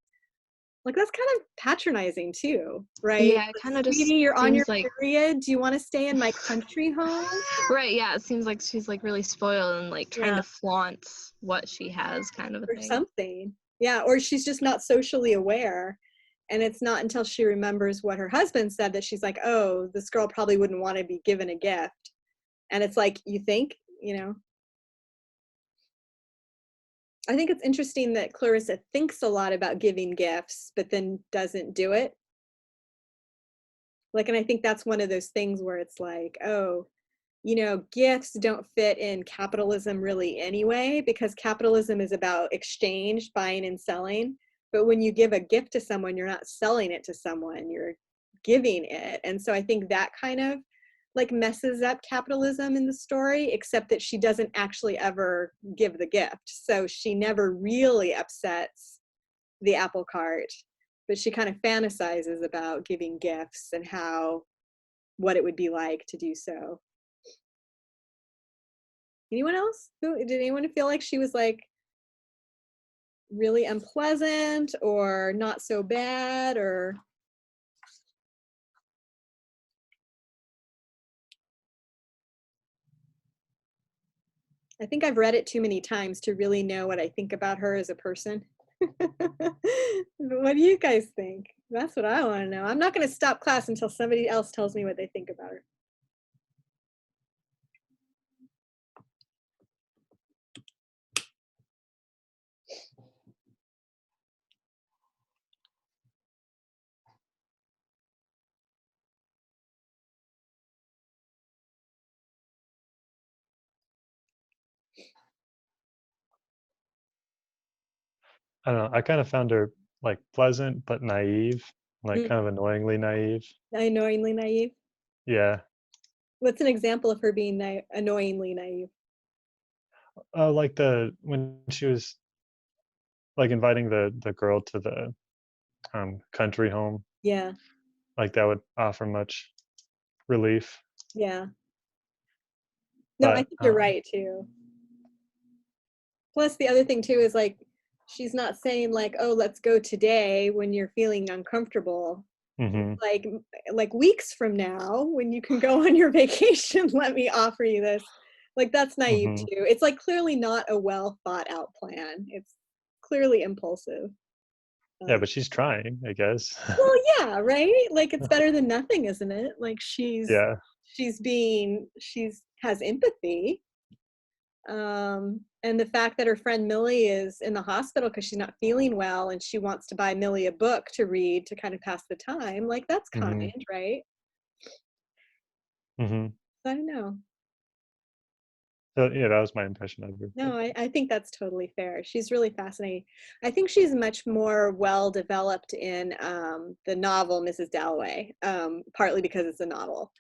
Like, that's kind of patronizing too, right? Yeah, it kind of just Sweetie, you're on your seems like, period. Do you want to stay in my country home? right, yeah, it seems like she's like really spoiled and like trying to flaunt what she has, kind of a Or thing. something. Yeah, or she's just not socially aware. And it's not until she remembers what her husband said that she's like, oh, this girl probably wouldn't want to be given a gift. And it's like, you think, I think it's interesting that Clarissa thinks a lot about giving gifts, but then doesn't do it. Like, and I think that's one of those things where it's like, oh, gifts don't fit in capitalism really anyway, because capitalism is about exchange, buying and selling. But when you give a gift to someone, you're not selling it to someone, you're giving it. And so I think that kind of like messes up capitalism in the story, except that she doesn't actually ever give the gift. So she never really upsets the apple cart, but she kind of fantasizes about giving gifts and what it would be like to do so. Anyone else? Did anyone feel like she was like really unpleasant or not so bad, or? I think I've read it too many times to really know what I think about her as a person. What do you guys think? That's what I want to know. I'm not going to stop class until somebody else tells me what they think about her. I don't know. I kind of found her like pleasant but naive, like kind of annoyingly naive. Annoyingly naive. Yeah. What's an example of her being annoyingly naive? Like when she was like inviting the girl to the country home, Yeah, like that would offer much relief. yeah. No, I But think you're right too. Plus, the other thing too is like, she's not saying like, oh, let's go today when you're feeling uncomfortable. mhm, Like weeks from now when you can go on your vacation, let me offer you this. Like, that's naive mhm. too. It's like clearly not a well thought out plan. It's clearly impulsive. Yeah, but she's trying, I guess. Well, yeah, right? Like, it's better than nothing, isn't it? Like, Yeah. has empathy. And the fact that her friend Millie is in the hospital because she's not feeling well and she wants to buy Millie a book to read to kind of pass the time, like, that's kind, Mhm, right? mhm. I don't know. So yeah, that was my impression of her. No, I think that's totally fair. She's really fascinating. I think she's much more well developed in the novel Mrs. Dalloway, partly because it's a novel.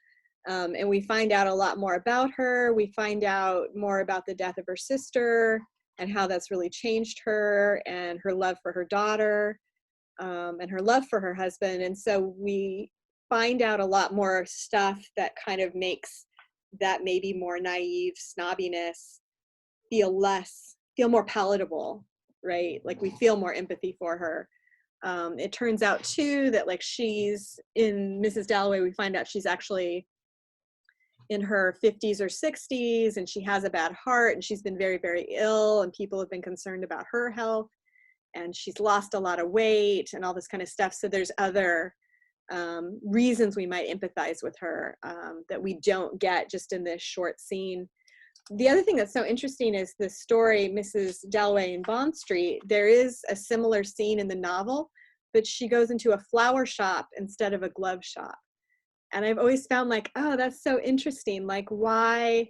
And we find out a lot more about her. We find out more about the death of her sister and how that's really changed her, and her love for her daughter, and her love for her husband. And so we find out a lot more stuff that kind of makes that maybe more naive snobbiness feel more palatable, right? Like, we feel more empathy for her. It turns out too that like she's in Mrs. Dalloway, we find out she's actually in her 50s or 60s, and she has a bad heart, and she's been very, very ill, and people have been concerned about her health, and she's lost a lot of weight and all this kind of stuff. So there's other reasons we might empathize with her that we don't get just in this short scene. The other thing that's so interesting is the story, Mrs. Dalloway in Bond Street. There is a similar scene in the novel, but she goes into a flower shop instead of a glove shop. And I've always found like, oh, that's so interesting. Like, why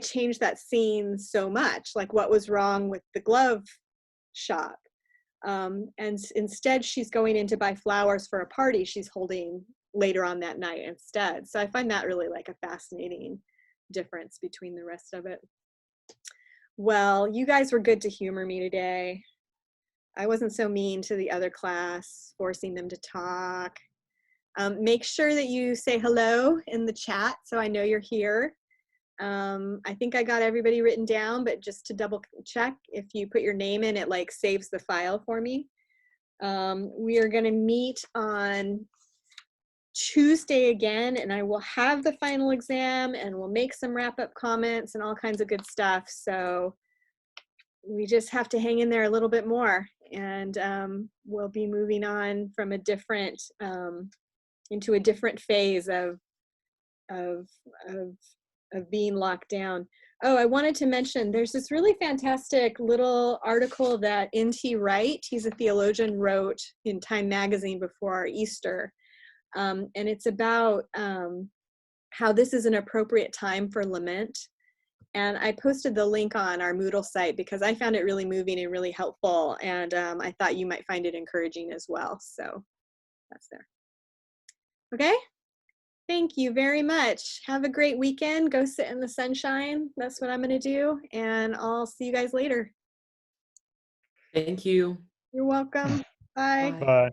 change that scene so much? Like, what was wrong with the glove shop? And instead, she's going in to buy flowers for a party she's holding later on that night instead. So I find that really like a fascinating difference between the rest of it. Well, you guys were good to humor me today. I wasn't so mean to the other class, forcing them to talk. Make sure that you say hello in the chat so I know you're here. I think I got everybody written down, but just to double check, if you put your name in, it like saves the file for me. We are going to meet on Tuesday again, and I will have the final exam, and we'll make some wrap-up comments and all kinds of good stuff. So we just have to hang in there a little bit more, and we'll be moving on from a different into a different phase of being locked down. Oh, I wanted to mention there's this really fantastic little article that N.T. Wright, he's a theologian, wrote in Time magazine before our Easter. And it's about how this is an appropriate time for lament. And I posted the link on our Moodle site because I found it really moving and really helpful. And I thought you might find it encouraging as well. So that's there. Okay. Thank you very much. Have a great weekend. Go sit in the sunshine. That's what I'm going to do. And I'll see you guys later. Thank you. You're welcome. Bye. Bye. Bye.